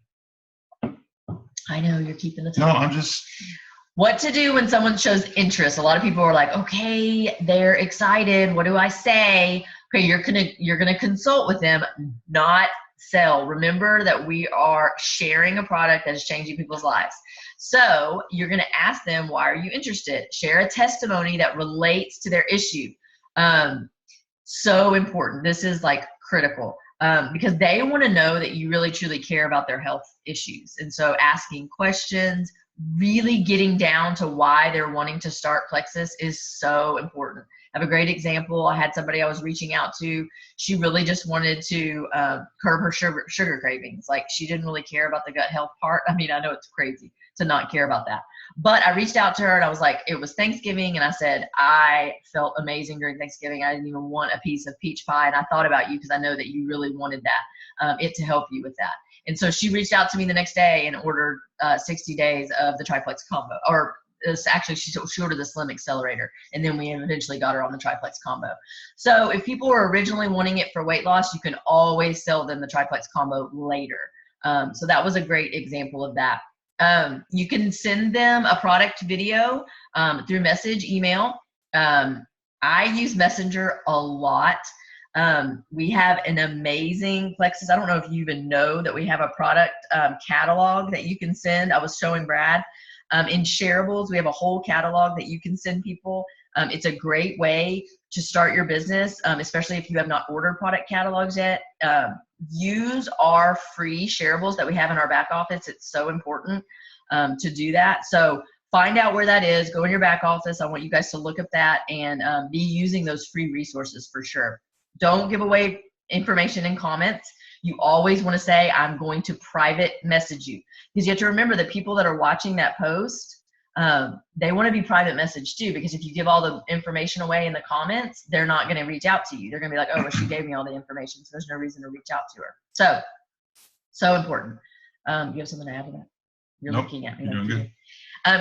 I know you're keeping the time. No, I'm just. What to do when someone shows interest. A lot of people are like, okay, they're excited. What do I say? Okay, you're gonna consult with them, not sell. Remember that we are sharing a product that is changing people's lives. So you're gonna ask them, why are you interested? Share a testimony that relates to their issue. So important. This is like critical. Because they want to know that you really truly care about their health issues. And so asking questions, really getting down to why they're wanting to start Plexus is so important. I have a great example. I had somebody I was reaching out to. She really just wanted to curb her sugar cravings. Like she didn't really care about the gut health part. I mean, I know it's crazy to not care about that. But I reached out to her and I was like, it was Thanksgiving, and I said, I felt amazing during Thanksgiving. I didn't even want a piece of peach pie, and I thought about you because I know that you really wanted that, it to help you with that. And so she reached out to me the next day and ordered 60 days of the triplex combo, or actually she ordered the Slim Accelerator, and then we eventually got her on the triplex combo. So if people were originally wanting it for weight loss, you can always sell them the triplex combo later. So that was a great example of that. You can send them a product video through message, email. I use Messenger a lot. We have an amazing Plexus. I don't know if you even know that we have a product catalog that you can send. I was showing Brad. In shareables, we have a whole catalog that you can send people. It's a great way to start your business, especially if you have not ordered product catalogs yet. Use our free shareables that we have in our back office. It's so important to do that. So find out where that is. Go in your back office. I want you guys to look at that and be using those free resources for sure. Don't give away information in comments. You always want to say, I'm going to private message you. Because you have to remember the people that are watching that post, they want to be private messaged too, because if you give all the information away in the comments, they're not going to reach out to you. They're going to be like, oh, well, she gave me all the information, so there's no reason to reach out to her. So important. You have something to add to that? You're Nope, looking at me. You're doing good.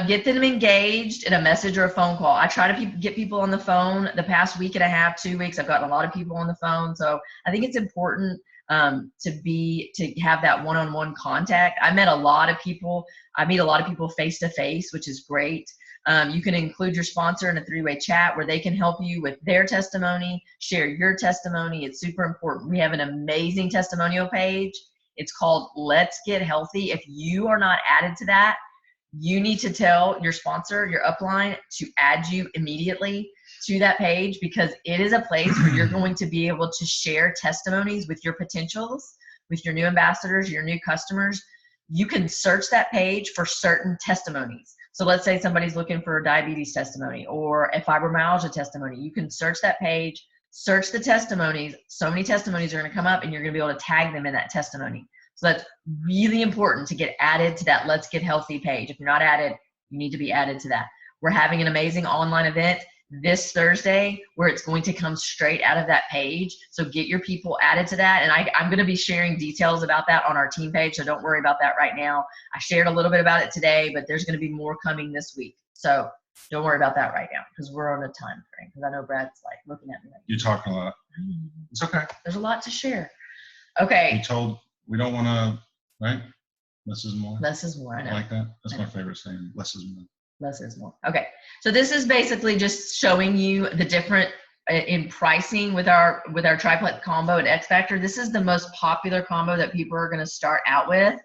Get them engaged in a message or a phone call. I try to get people on the phone. The past week and a half, 2 weeks, I've gotten a lot of people on the phone. So I think it's important to have that one-on-one contact. I meet a lot of people face to face, which is great. You can include your sponsor in a 3-way chat where they can help you with their testimony, share your testimony. It's super important. We have an amazing testimonial page. It's called Let's Get Healthy. If you are not added to that, you need to tell your sponsor, your upline, to add you immediately to that page, because it is a place where you're going to be able to share testimonies with your potentials, with your new ambassadors, your new customers. You can search that page for certain testimonies. So let's say somebody's looking for a diabetes testimony or a fibromyalgia testimony. You can search that page, search the testimonies. So many testimonies are going to come up and you're going to be able to tag them in that testimony. So that's really important to get added to that Let's Get Healthy page. If you're not added, you need to be added to that. We're having an amazing online event this Thursday where it's going to come straight out of that page. So get your people added to that. And I'm going to be sharing details about that on our team page. So don't worry about that right now. I shared a little bit about it today, but there's going to be more coming this week. So don't worry about that right now because we're on a time frame. Because I know Brad's like looking at me like, you're talking a lot. It's okay. There's a lot to share. Okay. We don't want to, right? Less is more. Less is more. I know. I like that. That's my favorite saying. Less is more. Less is more. Okay. So this is basically just showing you the different in pricing with our triplex combo and X Factor. This is the most popular combo that people are going to start out with.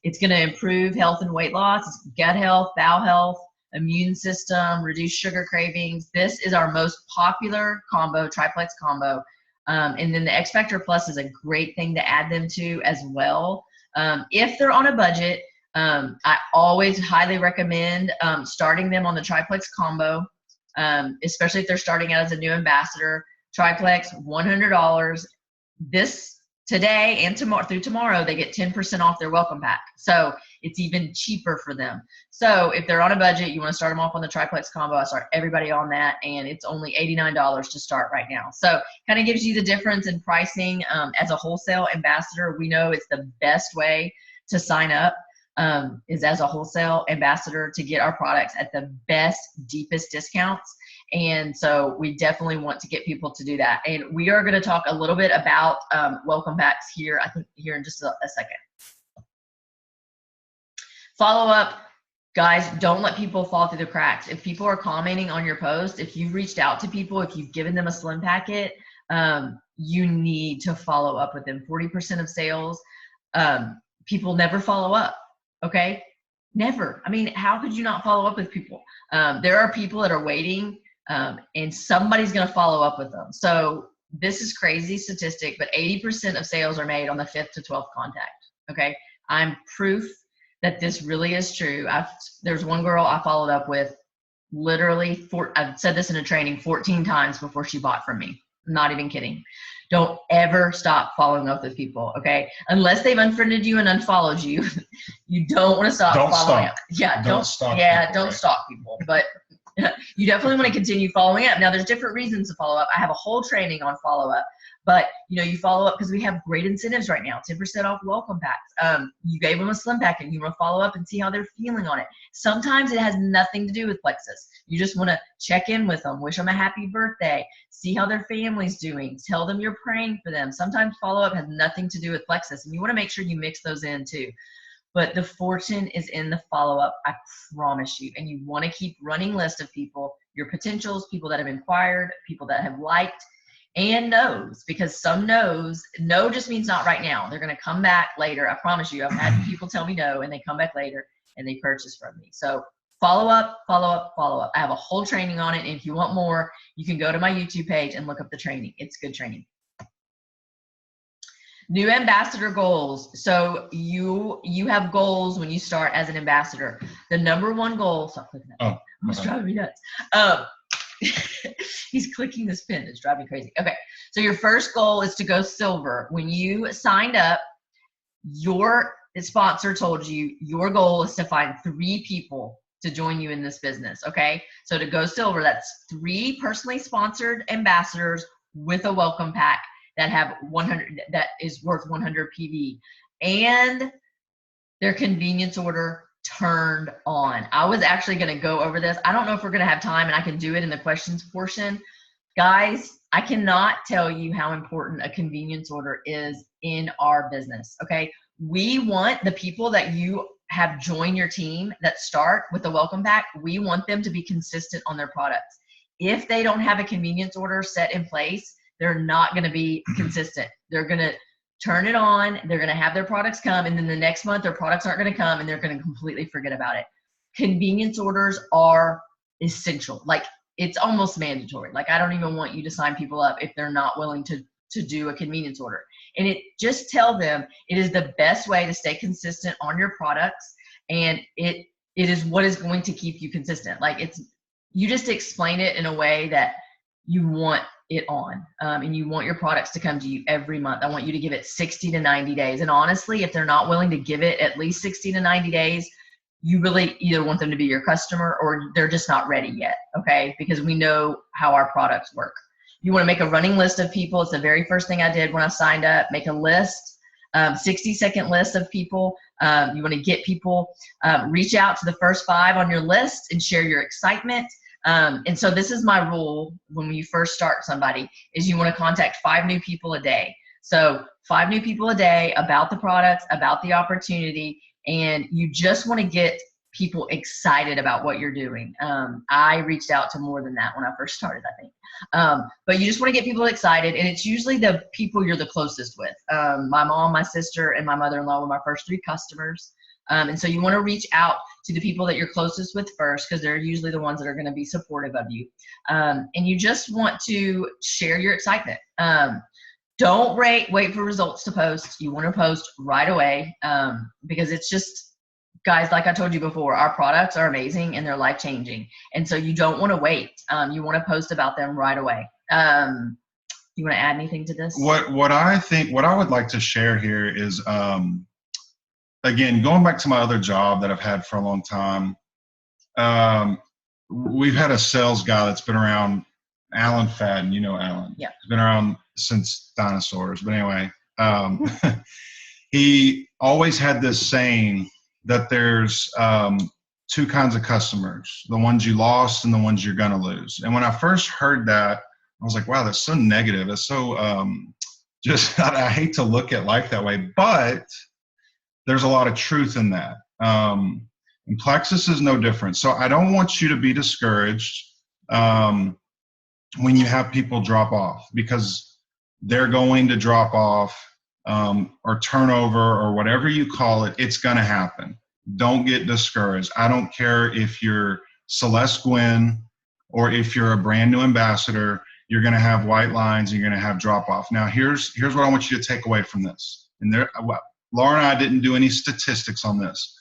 It's going to improve health and weight loss, gut health, bowel health, immune system, reduce sugar cravings. This is our most popular combo, triplex combo. And then the X Factor Plus is a great thing to add them to as well. If they're on a budget, I always highly recommend starting them on the triplex combo, especially if they're starting out as a new ambassador. Triplex, $100. This today and tomorrow through tomorrow, they get 10% off their welcome pack. So it's even cheaper for them. So if they're on a budget, you want to start them off on the triplex combo. I start everybody on that, and it's only $89 to start right now. So kind of gives you the difference in pricing. As a wholesale ambassador, we know it's the best way to sign up. Is as a wholesale ambassador to get our products at the best, deepest discounts. And so we definitely want to get people to do that. And we are going to talk a little bit about welcome packs here, I think here in just a second. Follow up, guys, don't let people fall through the cracks. If people are commenting on your post, if you've reached out to people, if you've given them a slim packet, you need to follow up with them. 40% of sales, people never follow up. Okay, never. I mean, how could you not follow up with people? There are people that are waiting, and somebody's going to follow up with them. So this is crazy statistic, but 80% of sales are made on the 5th to 12th contact. Okay, I'm proof that this really is true. There's one girl I followed up with literally, I've said this in a training 14 times before she bought from me. I'm not even kidding. Don't ever stop following up with people, okay? Unless they've unfriended you and unfollowed you, you don't want to stop following up. Yeah, don't stalk people. But you definitely want to continue following up. Now, there's different reasons to follow up. I have a whole training on follow up. But, you follow up because we have great incentives right now, 10% off welcome packs. You gave them a slim pack and you want to follow up and see how they're feeling on it. Sometimes it has nothing to do with Plexus. You just want to check in with them, wish them a happy birthday, see how their family's doing, tell them you're praying for them. Sometimes follow up has nothing to do with Plexus, and you want to make sure you mix those in too. But the fortune is in the follow-up, I promise you. And you want to keep running list of people, your potentials, people that have inquired, people that have liked, and no's, because some no's, no just means not right now. They're going to come back later. I promise you. I've had people tell me no, and they come back later, and they purchase from me. So follow up, follow up, follow up. I have a whole training on it. And if you want more, you can go to my YouTube page and look up the training. It's good training. New ambassador goals. So you have goals when you start as an ambassador. The number one goal, stop clicking that. It's driving me nuts. He's clicking this pin. It's driving me crazy. Okay. So your first goal is to go silver. When you signed up, your sponsor told you your goal is to find 3 people to join you in this business. Okay. So to go silver, that's 3 personally sponsored ambassadors with a welcome pack that have 100, that is worth 100 PV, and their convenience order turned on. I was actually going to go over this. I don't know if we're going to have time, and I can do it in the questions portion. Guys, I cannot tell you how important a convenience order is in our business. Okay. We want the people that you have joined your team that start with the welcome pack, we want them to be consistent on their products. If they don't have a convenience order set in place, they're not going to be consistent. They're going to turn it on. They're going to have their products come, and then the next month their products aren't going to come, and they're going to completely forget about it. Convenience orders are essential. Like, it's almost mandatory. Like, I don't even want you to sign people up if they're not willing to do a convenience order. And just tell them it is the best way to stay consistent on your products, and it is what is going to keep you consistent. Like, you just explain it in a way that you want it on, and you want your products to come to you every month. I want you to give it 60 to 90 days. And honestly, if they're not willing to give it at least 60 to 90 days, you really either want them to be your customer or they're just not ready yet, okay? Because we know how our products work. You want to make a running list of people. It's the very first thing I did when I signed up. Make a list, 60-second list of people. You want to get people, reach out to the first 5 on your list and share your excitement. And so this is my rule when you first start somebody, is you want to contact 5 new people a day. So 5 new people a day about the products, about the opportunity, and you just want to get people excited about what you're doing. I reached out to more than that when I first started, I think. But you just want to get people excited, and it's usually the people you're the closest with. My mom, my sister, and my mother-in-law were my first 3 customers. And so you want to reach out to the people that you're closest with first, because they're usually the ones that are going to be supportive of you. And you just want to share your excitement. Don't wait for results to post. You want to post right away, because it's just, guys, like I told you before, our products are amazing and they're life-changing. And so you don't want to wait. You want to post about them right away. You want to add anything to this? What I would like to share here is, again, going back to my other job that I've had for a long time, we've had a sales guy that's been around, Alan Fadden. You know Alan. Yeah. He's been around since dinosaurs. But anyway, he always had this saying that there's 2 kinds of customers, the ones you lost and the ones you're going to lose. And when I first heard that, I was like, wow, that's so negative. That's so I hate to look at life that way. But there's a lot of truth in that. And Plexus is no different. So I don't want you to be discouraged when you have people drop off, because they're going to drop off, or turnover, or whatever you call it. It's going to happen. Don't get discouraged. I don't care if you're Celeste Gwynn or if you're a brand new ambassador. You're going to have white lines. And you're going to have drop off. Now, here's what I want you to take away from this. And Laura and I didn't do any statistics on this,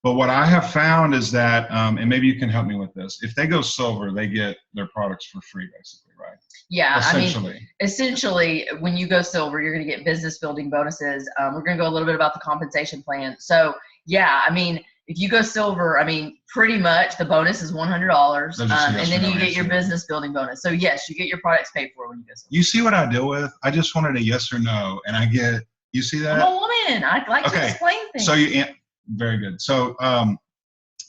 but what I have found is that, and maybe you can help me with this, if they go silver, they get their products for free, basically, right? Yeah, essentially, when you go silver, you're going to get business building bonuses. We're going to go a little bit about the compensation plan. So, yeah, if you go silver, pretty much the bonus is $100, and then you get your business building bonus. So, yes, you get your products paid for when you go silver. You see what I deal with? I just wanted a yes or no, and I get. You see that? I'm a woman. I like to explain things. So very good. So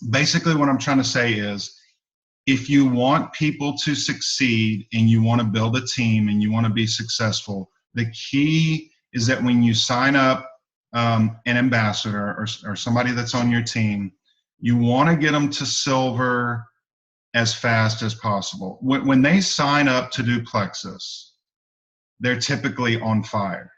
basically what I'm trying to say is, if you want people to succeed and you want to build a team and you want to be successful, the key is that when you sign up an ambassador or somebody that's on your team, you want to get them to silver as fast as possible. When they sign up to do Plexus, they're typically on fire.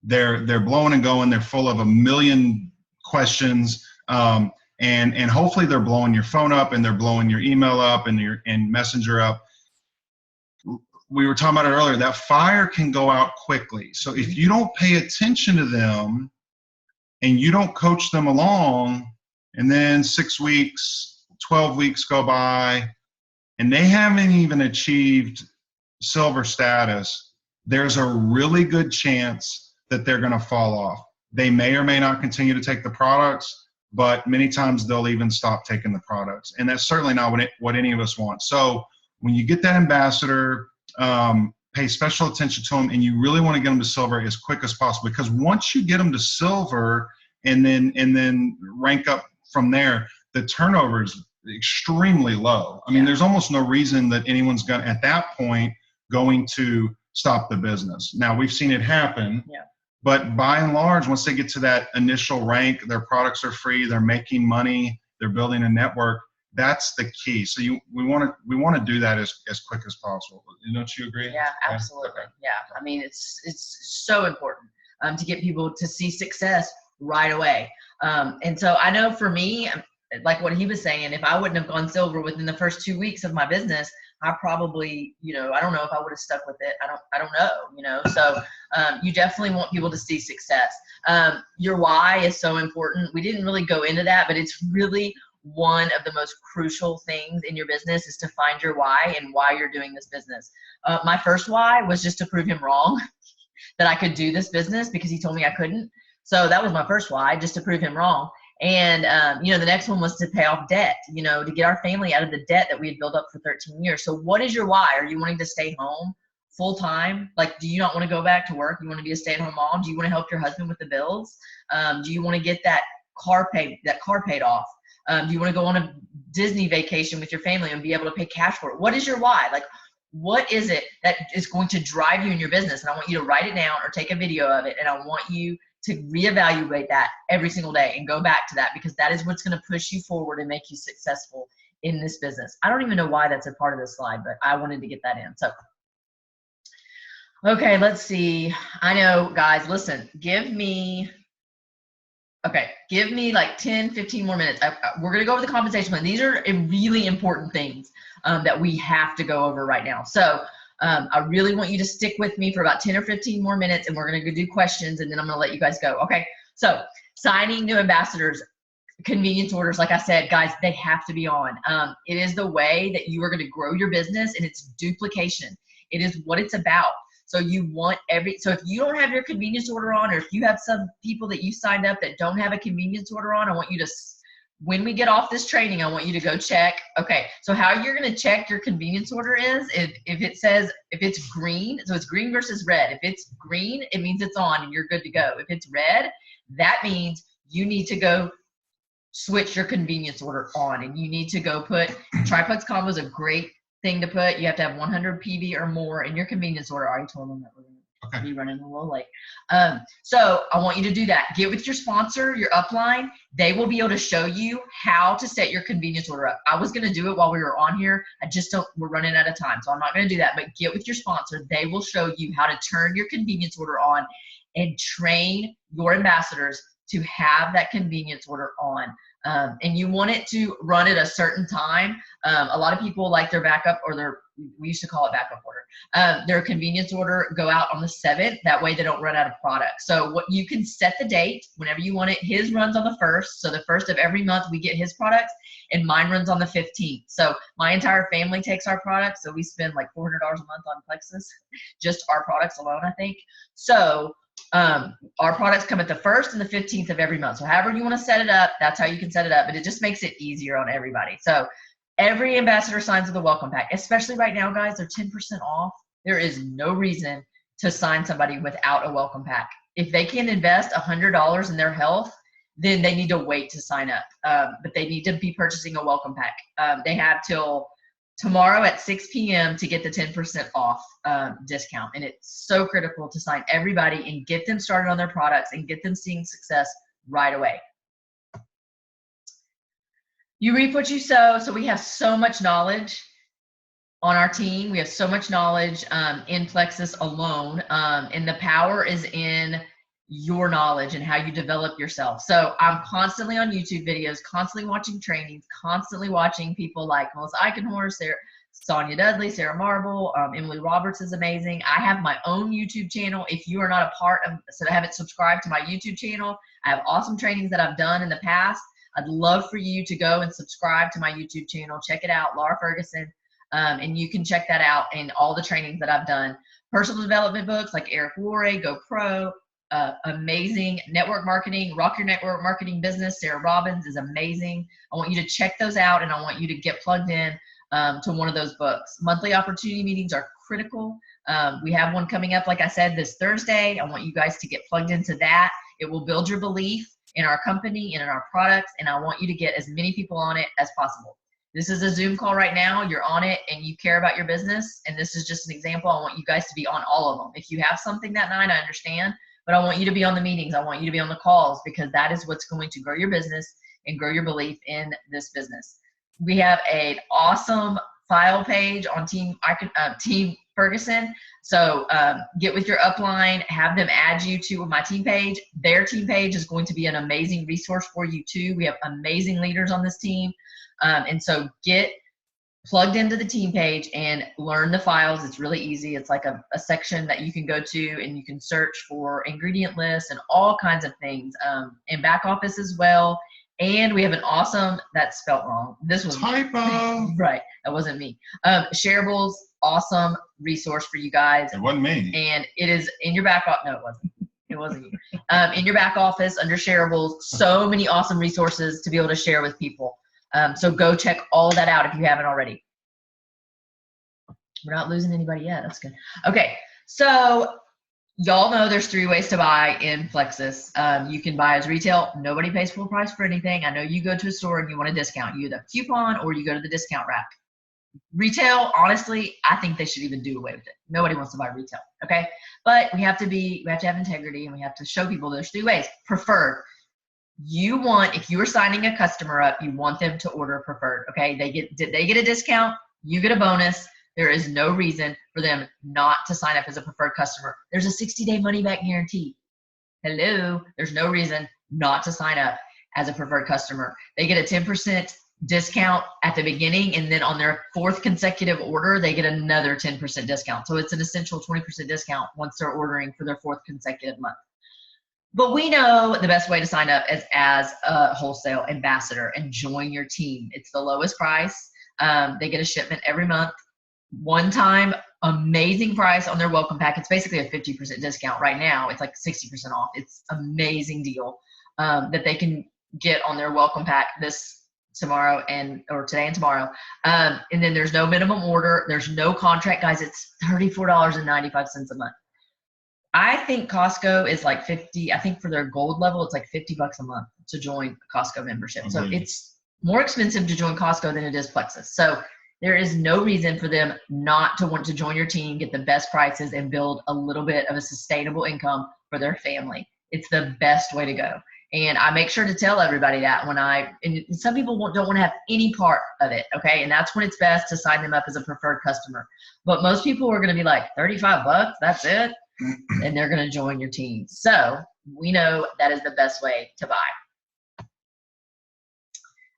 They're blowing and going. They're full of a million questions, and hopefully they're blowing your phone up and they're blowing your email up and Messenger up. We were talking about it earlier. That fire can go out quickly. So if you don't pay attention to them and you don't coach them along, and then 6 weeks, 12 weeks go by, and they haven't even achieved silver status, there's a really good chance that they're going to fall off. They may or may not continue to take the products, but many times they'll even stop taking the products. And that's certainly not what any of us want. So when you get that ambassador, pay special attention to them, and you really want to get them to silver as quick as possible, because once you get them to silver and then rank up from there, the turnover is extremely low. There's almost no reason that anyone's going at that point going to stop the business. Now, we've seen it happen. Yeah. But by and large, once they get to that initial rank, their products are free, they're making money, they're building a network. That's the key. So we want to do that as quick as possible. Don't you agree? Yeah, absolutely. Yeah. It's so important to get people to see success right away. And so I know for me, like what he was saying, if I wouldn't have gone silver within the first 2 weeks of my business, I probably, I don't know if I would have stuck with it. I don't know, So you definitely want people to see success. Your why is so important. We didn't really go into that, but it's really one of the most crucial things in your business is to find your why and why you're doing this business. My first why was just to prove him wrong that I could do this business, because he told me I couldn't. So that was my first why, just to prove him wrong. And, the next one was to pay off debt, to get our family out of the debt that we had built up for 13 years. So what is your why? Are you wanting to stay home full time? Like, do you not want to go back to work? You want to be a stay-at-home mom? Do you want to help your husband with the bills? Do you want to get that car paid off? Do you want to go on a Disney vacation with your family and be able to pay cash for it? What is your why? Like, what is it that is going to drive you in your business? And I want you to write it down or take a video of it. And I want you to reevaluate that every single day and go back to that, because that is what's going to push you forward and make you successful in this business. I don't even know why that's a part of this slide, but I wanted to get that in. So, okay, let's see. I know, guys, listen, give me like 10, 15 more minutes. We're going to go over the compensation plan. These are really important things that we have to go over right now. So I really want you to stick with me for about 10 or 15 more minutes, and we're going to do questions, and then I'm going to let you guys go. Okay, so signing new ambassadors, convenience orders, like I said, guys, they have to be on. It is the way that you are going to grow your business, and it's duplication. It is what it's about. So you want so if you don't have your convenience order on, or if you have some people that you signed up that don't have a convenience order on, I want you to, when we get off this training, I want you to go check. Okay, so how you're going to check your convenience order is if it's green, so it's green versus red. If it's green, it means it's on and you're good to go. If it's red, that means you need to go switch your convenience order on, and you need to go put triplex combo is a great thing to put. You have to have 100 PV or more in your convenience order. I already told them that we're going to be running a little late. So I want you to do that. Get with your sponsor, your upline. They will be able to show you how to set your convenience order up. I was going to do it while we were on here. We're running out of time, so I'm not going to do that. But get with your sponsor. They will show you how to turn your convenience order on and train your ambassadors to have that convenience order on. And you want it to run at a certain time. A lot of people like their backup, or we used to call it backup order, their convenience order go out on the 7th. That way they don't run out of product. So what you can set the date whenever you want it. His runs on the 1st. So the 1st of every month we get his products, and mine runs on the 15th. So my entire family takes our products. So we spend like $400 a month on Plexus, just our products alone, I think. So our products come at the 1st and the 15th of every month. So however you want to set it up, that's how you can set it up, but it just makes it easier on everybody. So every ambassador signs with a welcome pack, especially right now, guys, they're 10% off. There is no reason to sign somebody without a welcome pack. If they can invest $100 in their health, then they need to wait to sign up. But they need to be purchasing a welcome pack. They have till tomorrow at 6 p.m. to get the 10% off discount. And it's so critical to sign everybody and get them started on their products and get them seeing success right away. You reap what you sow. So we have so much knowledge on our team. We have so much knowledge in Plexus alone. And the power is in your knowledge and how you develop yourself. So I'm constantly on YouTube videos, constantly watching trainings, constantly watching people like Melissa Eichenhorst, Sonia Dudley, Sarah Marble, Emily Roberts is amazing. I have my own YouTube channel. If you are not a part of, so haven't subscribed to my YouTube channel, I have awesome trainings that I've done in the past. I'd love for you to go and subscribe to my YouTube channel. Check it out, Laura Ferguson, and you can check that out and all the trainings that I've done. Personal development books like Eric Worre, Go Pro, amazing network marketing, Rock Your Network Marketing Business. Sarah Robbins is amazing. I want you to check those out, and I want you to get plugged in to one of those books. Monthly opportunity meetings are critical. We have one coming up, like I said, this Thursday. I want you guys to get plugged into that. It will build your belief in our company and in our products, and I want you to get as many people on it as possible. This is a Zoom call right now. You're on it and you care about your business, and this is just an example. I want you guys to be on all of them. If you have something that night, I understand. But I want you to be on the meetings. I want you to be on the calls, because that is what's going to grow your business and grow your belief in this business. We have an awesome file page on Team Ferguson. So get with your upline, have them add you to my team page. Their team page is going to be an amazing resource for you too. We have amazing leaders on this team. And so get plugged into the team page and learn the files. It's really easy. It's like a section that you can go to and you can search for ingredient lists and all kinds of things, and back office as well. And we have an awesome, that's spelled wrong. This was typo. Right, that wasn't me. Shareables, awesome resource for you guys. It wasn't me. And it is in your back office. No, it wasn't. It wasn't you. In your back office, under shareables, so many awesome resources to be able to share with people. So go check all of that out if you haven't already. We're not losing anybody yet. That's good. Okay, so y'all know there's 3 ways to buy in Plexus. You can buy as retail. Nobody pays full price for anything. I know you go to a store and you want a discount. You either coupon or you go to the discount rack. Retail, honestly, I think they should even do away with it. Nobody wants to buy retail, okay? But we have to have integrity, and we have to show people there's 3 ways. Preferred. If you are signing a customer up, you want them to order preferred, okay? They get a discount, you get a bonus. There is no reason for them not to sign up as a preferred customer. There's a 60-day money-back guarantee. Hello, there's no reason not to sign up as a preferred customer. They get a 10% discount at the beginning, and then on their 4th consecutive order, they get another 10% discount. So it's an essential 20% discount once they're ordering for their 4th consecutive month. But we know the best way to sign up is as a wholesale ambassador and join your team. It's the lowest price. They get a shipment every month. One time, amazing price on their welcome pack. It's basically a 50% discount right now. It's like 60% off. It's amazing deal that they can get on their welcome pack tomorrow or today and tomorrow. And then there's no minimum order. There's no contract, guys. It's $34.95 a month. I think Costco is like 50. I think for their gold level, it's like $50 a month to join a Costco membership. So it's more expensive to join Costco than it is Plexus. So there is no reason for them not to want to join your team, get the best prices, and build a little bit of a sustainable income for their family. It's the best way to go. And I make sure to tell everybody that and some people don't want to have any part of it, okay? And that's when it's best to sign them up as a preferred customer. But most people are going to be like, $35, that's it? And they're going to join your team. So we know that is the best way to buy.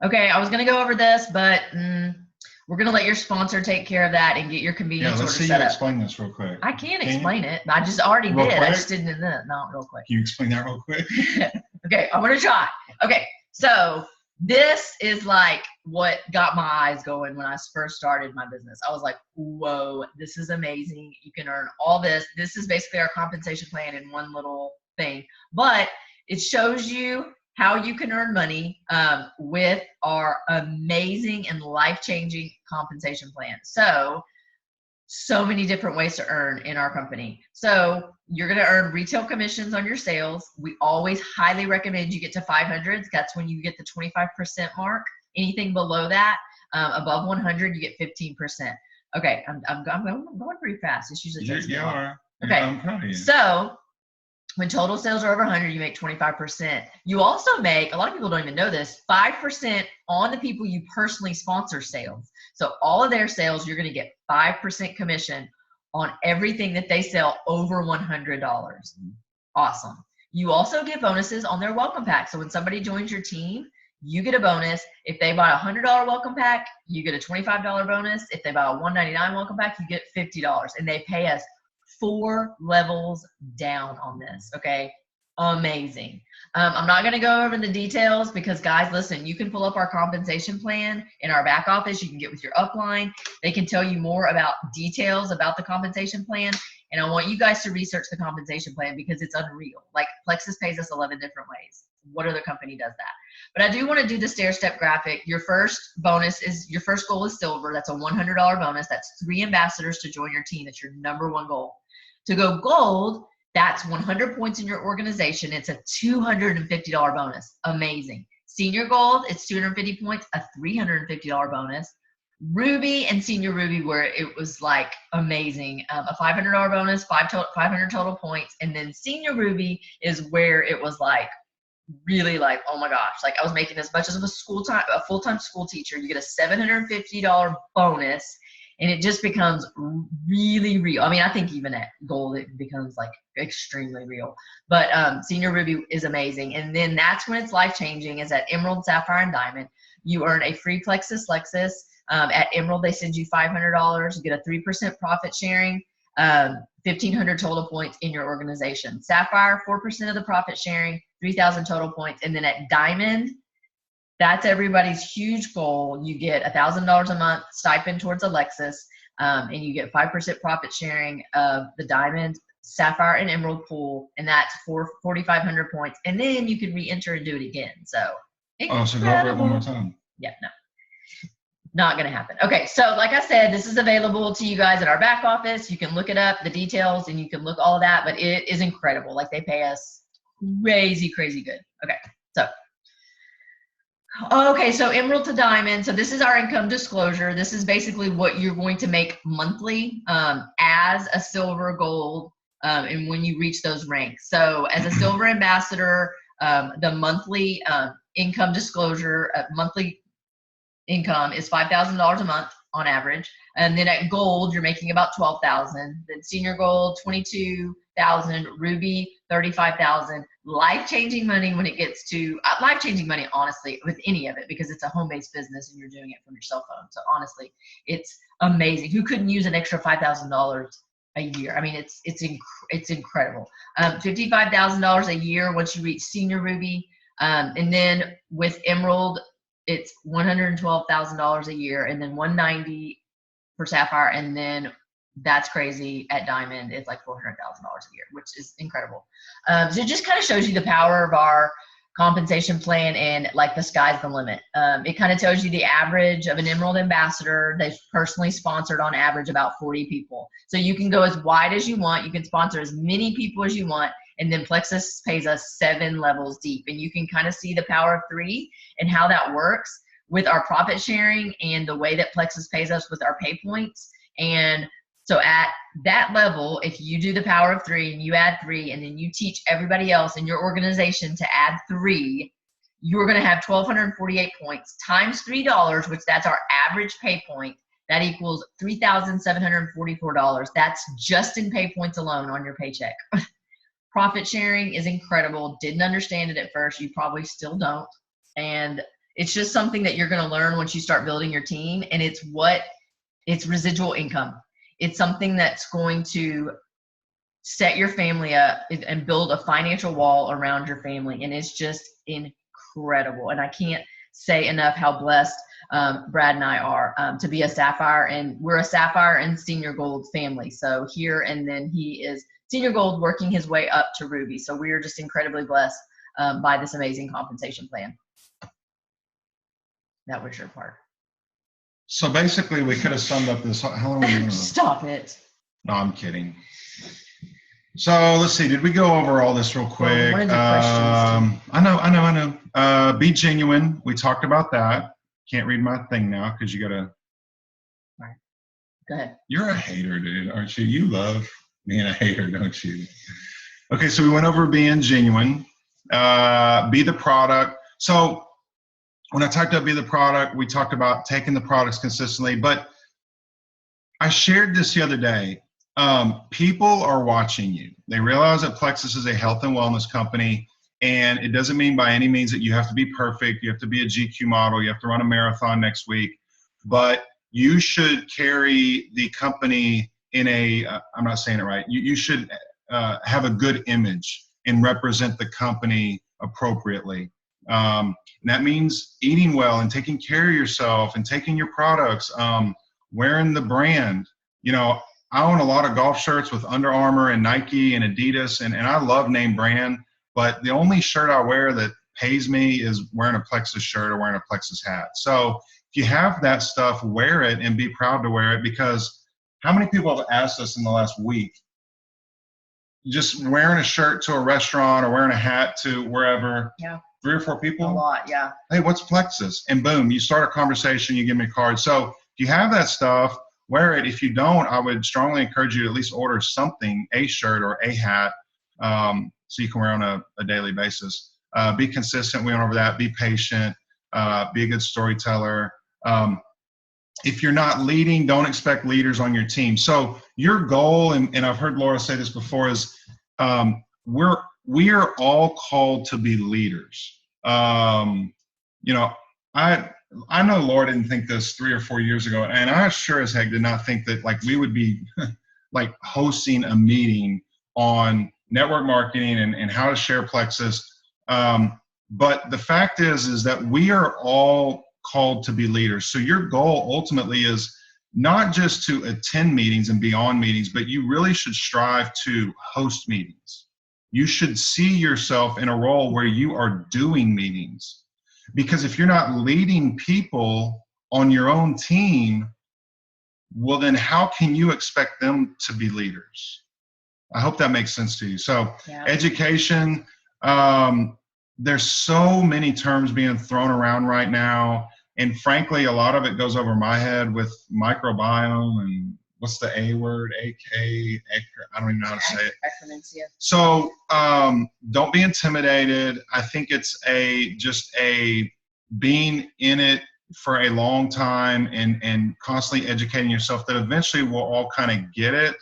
Okay, I was going to go over this, but we're going to let your sponsor take care of that and get your convenience order set up. Let's see you explain this real quick. I can explain it. I just already did. I just didn't do that. No, real quick. Can you explain that real quick? Okay, I'm going to try. Okay, so this is like what got my eyes going when I first started my business. I was like, whoa, this is amazing. You can earn all this. This is basically our compensation plan in one little thing. But it shows you how you can earn money with our amazing and life-changing compensation plan. So many different ways to earn in our company. So you're going to earn retail commissions on your sales. We always highly recommend you get to 500s. That's when you get the 25% mark. Anything below that, above 100, you get 15%. Okay, I'm going pretty fast. It's usually takes me a while. Okay, I'm proud of you. So when total sales are over 100, you make 25%. You also make, a lot of people don't even know this, 5% on the people you personally sponsor sales. So all of their sales, you're going to get 5% commission on everything that they sell over $100. Awesome. You also get bonuses on their welcome pack. So when somebody joins your team, you get a bonus. If they buy a $100 welcome pack, you get a $25 bonus. If they buy a $199 welcome pack, you get $50. And they pay us 4 levels down on this. Okay. Amazing. I'm not going to go over the details because guys, listen, you can pull up our compensation plan in our back office. You can get with your upline. They can tell you more about details about the compensation plan. And I want you guys to research the compensation plan because it's unreal. Like Plexus pays us 11 different ways. What other company does that? But I do want to do the stair-step graphic. Your first goal is silver. That's a $100 bonus. That's 3 ambassadors to join your team. That's your #1 goal. To go gold, that's 100 points in your organization. It's a $250 bonus. Amazing. Senior gold, it's 250 points, a $350 bonus. Ruby and senior ruby, where it was like amazing, a $500 bonus, 500 total points. And then senior ruby is where it was like really like, oh my gosh, like I was making as much as a full-time school teacher. You get a $750 bonus. And it just becomes really real. I mean, I think even at gold, it becomes like extremely real. But Senior Ruby is amazing. And then that's when it's life-changing is at Emerald, Sapphire, and Diamond. You earn a free Plexus Lexus. At Emerald, they send you $500. You get a 3% profit sharing, 1,500 total points in your organization. Sapphire, 4% of the profit sharing, 3,000 total points. And then at Diamond, that's everybody's huge goal. You get $1,000 a month stipend towards a Lexus, and you get 5% profit sharing of the Diamond. Sapphire and Emerald pool, and that's for 4,500 points. And then you can re-enter and do it again. So, oh, so go over it one more time. Yeah, no. Not going to happen. Okay, so like I said, this is available to you guys at our back office. You can look it up, the details, and you can look all of that, but it is incredible. Like, they pay us crazy, crazy good. Okay, so Emerald to Diamond. So this is our income disclosure. This is basically what you're going to make monthly as a silver, gold, and when you reach those ranks. So as a silver ambassador, the monthly income disclosure, monthly income is $5,000 a month on average. And then at gold, you're making about $12,000. Then senior gold, $22,000. Ruby, $35,000. Life-changing money when it gets to life-changing money, honestly, with any of it, because it's a home-based business and you're doing it from your cell phone. So honestly, it's amazing. Who couldn't use an extra $5,000 a year? I mean, it's incredible. $55,000 a year once you reach senior ruby, and then with emerald, it's $112,000 a year, and then $190 for sapphire, and then that's crazy at diamond. It's like $400,000 a year, which is incredible. So it just kind of shows you the power of our compensation plan, and like the sky's the limit. It kind of tells you the average of an Emerald ambassador. They've personally sponsored on average about 40 people. So you can go as wide as you want. You can sponsor as many people as you want. And then Plexus pays us 7 levels deep. And you can kind of see the power of 3 and how that works with our profit sharing and the way that Plexus pays us with our pay points. And so at that level, if you do the power of 3 and you add 3 and then you teach everybody else in your organization to add 3, you're going to have 1,248 points times $3, which that's our average pay point. That equals $3,744. That's just in pay points alone on your paycheck. Profit sharing is incredible. Didn't understand it at first. You probably still don't. And it's just something that you're going to learn once you start building your team. And it's residual income. It's something that's going to set your family up and build a financial wall around your family. And it's just incredible. And I can't say enough how blessed Brad and I are to be a sapphire. And we're a sapphire and senior gold family. So here, and then he is senior gold working his way up to ruby. So we are just incredibly blessed by this amazing compensation plan. That was your part. So basically, we could have summed up this. How long were we going to? Stop it. No, I'm kidding. So let's see. Did we go over all this real quick? I know. Be genuine. We talked about that. Can't read my thing now because you got to. All right. Go ahead. You're a hater, dude, aren't you? You love being a hater, don't you? Okay, so we went over being genuine. Be the product. So when I talked about be the product, we talked about taking the products consistently. But I shared this the other day. People are watching you. They realize that Plexus is a health and wellness company, and it doesn't mean by any means that you have to be perfect. You have to be a GQ model. You have to run a marathon next week. But you should carry the company in a, I'm not saying it right, you should have a good image and represent the company appropriately. And that means eating well and taking care of yourself and taking your products, wearing the brand. You know, I own a lot of golf shirts with Under Armour and Nike and Adidas, and I love name brand, but the only shirt I wear that pays me is wearing a Plexus shirt or wearing a Plexus hat. So if you have that stuff, wear it and be proud to wear it, because how many people have asked us in the last week, just wearing a shirt to a restaurant or wearing a hat to wherever? Yeah. 3 or 4 people? A lot, yeah. Hey, what's Plexus? And boom, you start a conversation, you give me a card. So if you have that stuff, wear it. If you don't, I would strongly encourage you to at least order something, a shirt or a hat, so you can wear on a daily basis. Be consistent. We went over that. Be patient. Be a good storyteller. If you're not leading, don't expect leaders on your team. So your goal, and I've heard Laura say this before, is we are all called to be leaders. You know, I know Laura didn't think this 3 or 4 years ago, and I sure as heck did not think that like we would be like hosting a meeting on network marketing and how to share Plexus. But the fact is that we are all called to be leaders. So your goal ultimately is, not just to attend meetings and be on meetings, but you really should strive to host meetings. You should see yourself in a role where you are doing meetings. Because if you're not leading people on your own team, well, then how can you expect them to be leaders? I hope that makes sense to you. So education, there's so many terms being thrown around right now. And frankly, a lot of it goes over my head with microbiome and what's the A word? I don't even know how to say it. Acronyms, yeah. So don't be intimidated. I think it's just a being in it for a long time and constantly educating yourself that eventually we'll all kind of get it.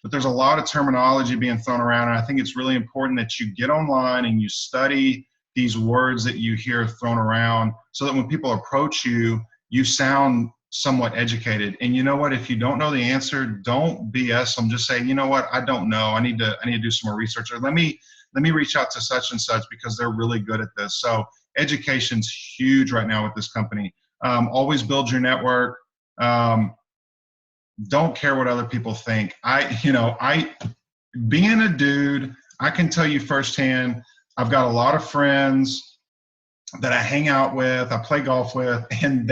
But there's a lot of terminology being thrown around, and I think it's really important that you get online and you study these words that you hear thrown around so that when people approach you, you sound somewhat educated. And you know what? If you don't know the answer, don't BS them. Just say, you know what? I don't know. I need to do some more research. Or let me reach out to such and such because they're really good at this. So education's huge right now with this company. Always build your network. Don't care what other people think. Being a dude, I can tell you firsthand, I've got a lot of friends that I hang out with, I play golf with, and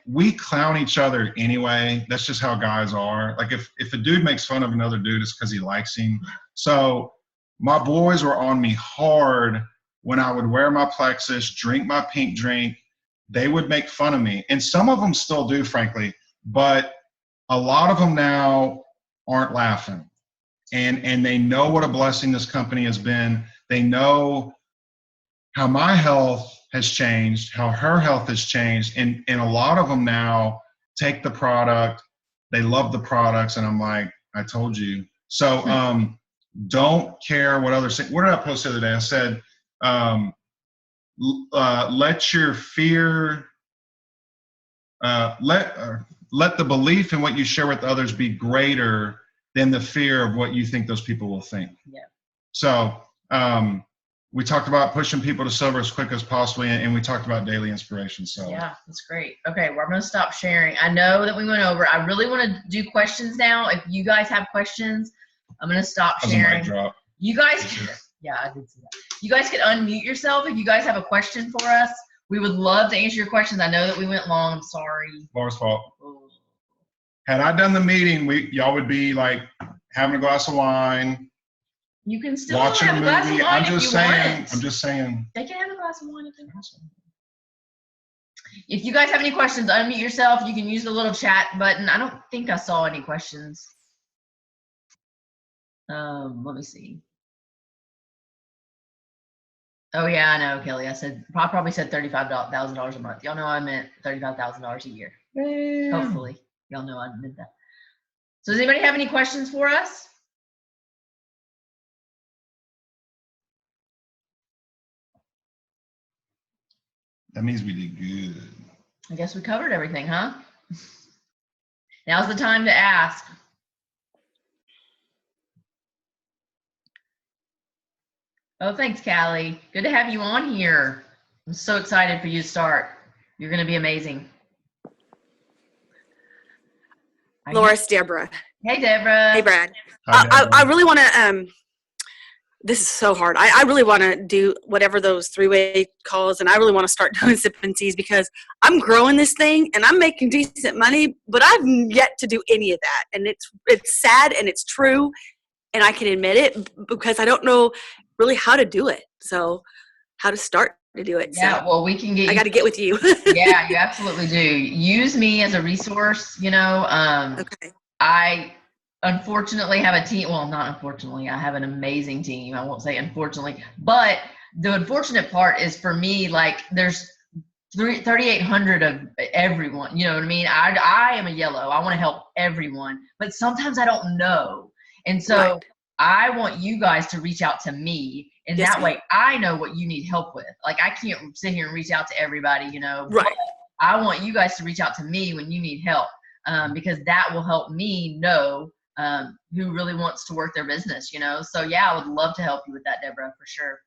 we clown each other anyway. That's just how guys are. Like if a dude makes fun of another dude, it's because he likes him. So my boys were on me hard when I would wear my plexus, drink my pink drink. They would make fun of me. And some of them still do, frankly. But a lot of them now aren't laughing. And they know what a blessing this company has been. They know how my health has changed, how her health has changed. And a lot of them now take the product. They love the products. And I'm like, I told you. So don't care what others say. What did I post the other day? I said, let your fear, let the belief in what you share with others be greater than the fear of what you think those people will think. Yeah. So we talked about pushing people to silver as quick as possible, and we talked about daily inspiration. So yeah, that's great. Okay, well, I'm going to stop sharing. I know that we went over. I really want to do questions now. If you guys have questions, I'm going to stop sharing. Drop. You guys, yeah, I did see that. You guys could unmute yourself if you guys have a question for us. We would love to answer your questions. I know that we went long. I'm sorry. Laura's fault. Had I done the meeting, y'all would be like having a glass of wine. You can still watching have a glass of wine I'm if just you saying. want. I'm just saying. They can have a glass of wine if they want. If you guys have any questions, unmute yourself. You can use the little chat button. I don't think I saw any questions. Let me see. Oh yeah, I know, Kelly. I probably said $35,000 a month. Y'all know I meant $35,000 a year. Damn. Hopefully, y'all know I meant that. So does anybody have any questions for us? That means we did good. I guess we covered everything, huh? Now's the time to ask. Oh, thanks, Callie. Good to have you on here. I'm so excited for you to start. You're going to be amazing. Laura, it's Deborah. Hey, Deborah. Hey, Brad. Hi, I really want to, this is so hard. I really want to do whatever those three-way calls, and I really want to start doing sip and teas because I'm growing this thing and I'm making decent money, but I've yet to do any of that. And it's sad and it's true, and I can admit it because I don't know really how to do it. So how to start to do it. Yeah, so well, we can get I got to get with you. Yeah, you absolutely do. Use me as a resource, Okay. I unfortunately have a team. Well, not unfortunately, I have an amazing team. I won't say unfortunately, but the unfortunate part is for me, like there's 3,800 of everyone, you know what I mean? I am a yellow. I want to help everyone, but sometimes I don't know. And so Right. I want you guys to reach out to me, and Yes, that way I know what you need help with. Like I can't sit here and reach out to everybody, Right. but I want you guys to reach out to me when you need help, because that will help me know who really wants to work their business, So yeah, I would love to help you with that, Deborah, for sure.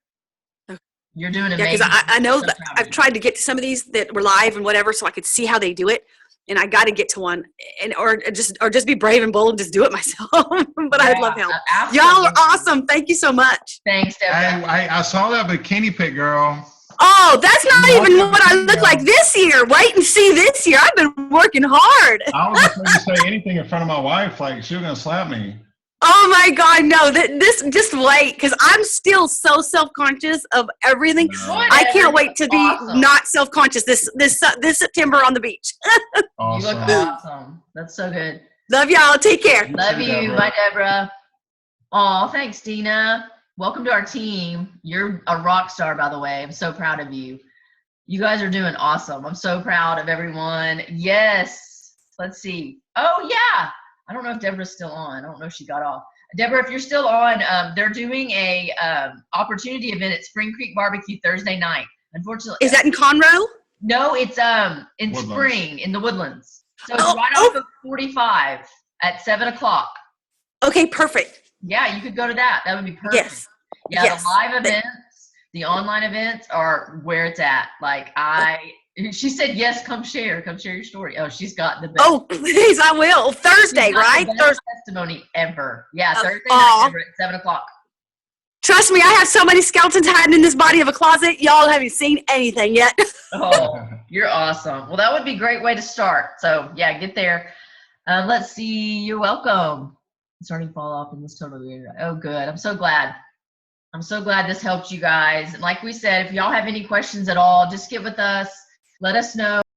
Okay. You're doing Yeah, amazing. because I know So that proud of I've you. tried to get to some of these that were live and whatever so I could see how they do it. and I got to get to one, and or just be brave and bold and just do it myself. But I'd love help. Y'all are awesome. Thank you so much. Thanks, Deborah. I saw that bikini pic, girl. Oh, that's not even what I look like this year. Wait and see this year. I've been working hard. I was afraid to say anything in front of my wife, like she was gonna slap me. Oh my God, no! This just wait, because I'm still so self-conscious of everything. No. I can't wait to be Awesome. not self-conscious this September on the beach. Awesome. You look awesome. That's so good. Love y'all. Take care. Love too, you. Deborah. Bye, Deborah. Aw, thanks, Dina. Welcome to our team. You're a rock star, by the way. I'm so proud of you. You guys are doing awesome. I'm so proud of everyone. Yes. Let's see. Oh, yeah. I don't know if Deborah's still on. I don't know if she got off. Deborah, if you're still on, they're doing a opportunity event at Spring Creek Barbecue Thursday night. Unfortunately, Is that in Conroe? no, it's in Woodlands. Spring in the Woodlands. So it's Oh, right off of 45 at 7 o'clock. Okay, perfect. Yeah, you could go to that. That would be perfect. Yes. Yeah, Yes. the live events, the online events are where it's at. Like she said, yes, come share your story. Oh, she's got the best. Oh, please, I will. Thursday, she's got right? the best testimony ever. Yeah, Thursday aw. night ever at 7 o'clock. Trust me, I have so many skeletons hiding in this body of a closet. Y'all haven't seen anything yet. Oh, you're awesome. Well, that would be a great way to start. So yeah, get there. Let's see. You're welcome. I'm starting to fall off in this totally. Oh, good. I'm so glad. I'm so glad this helped you guys. And like we said, if y'all have any questions at all, just get with us. Let us know.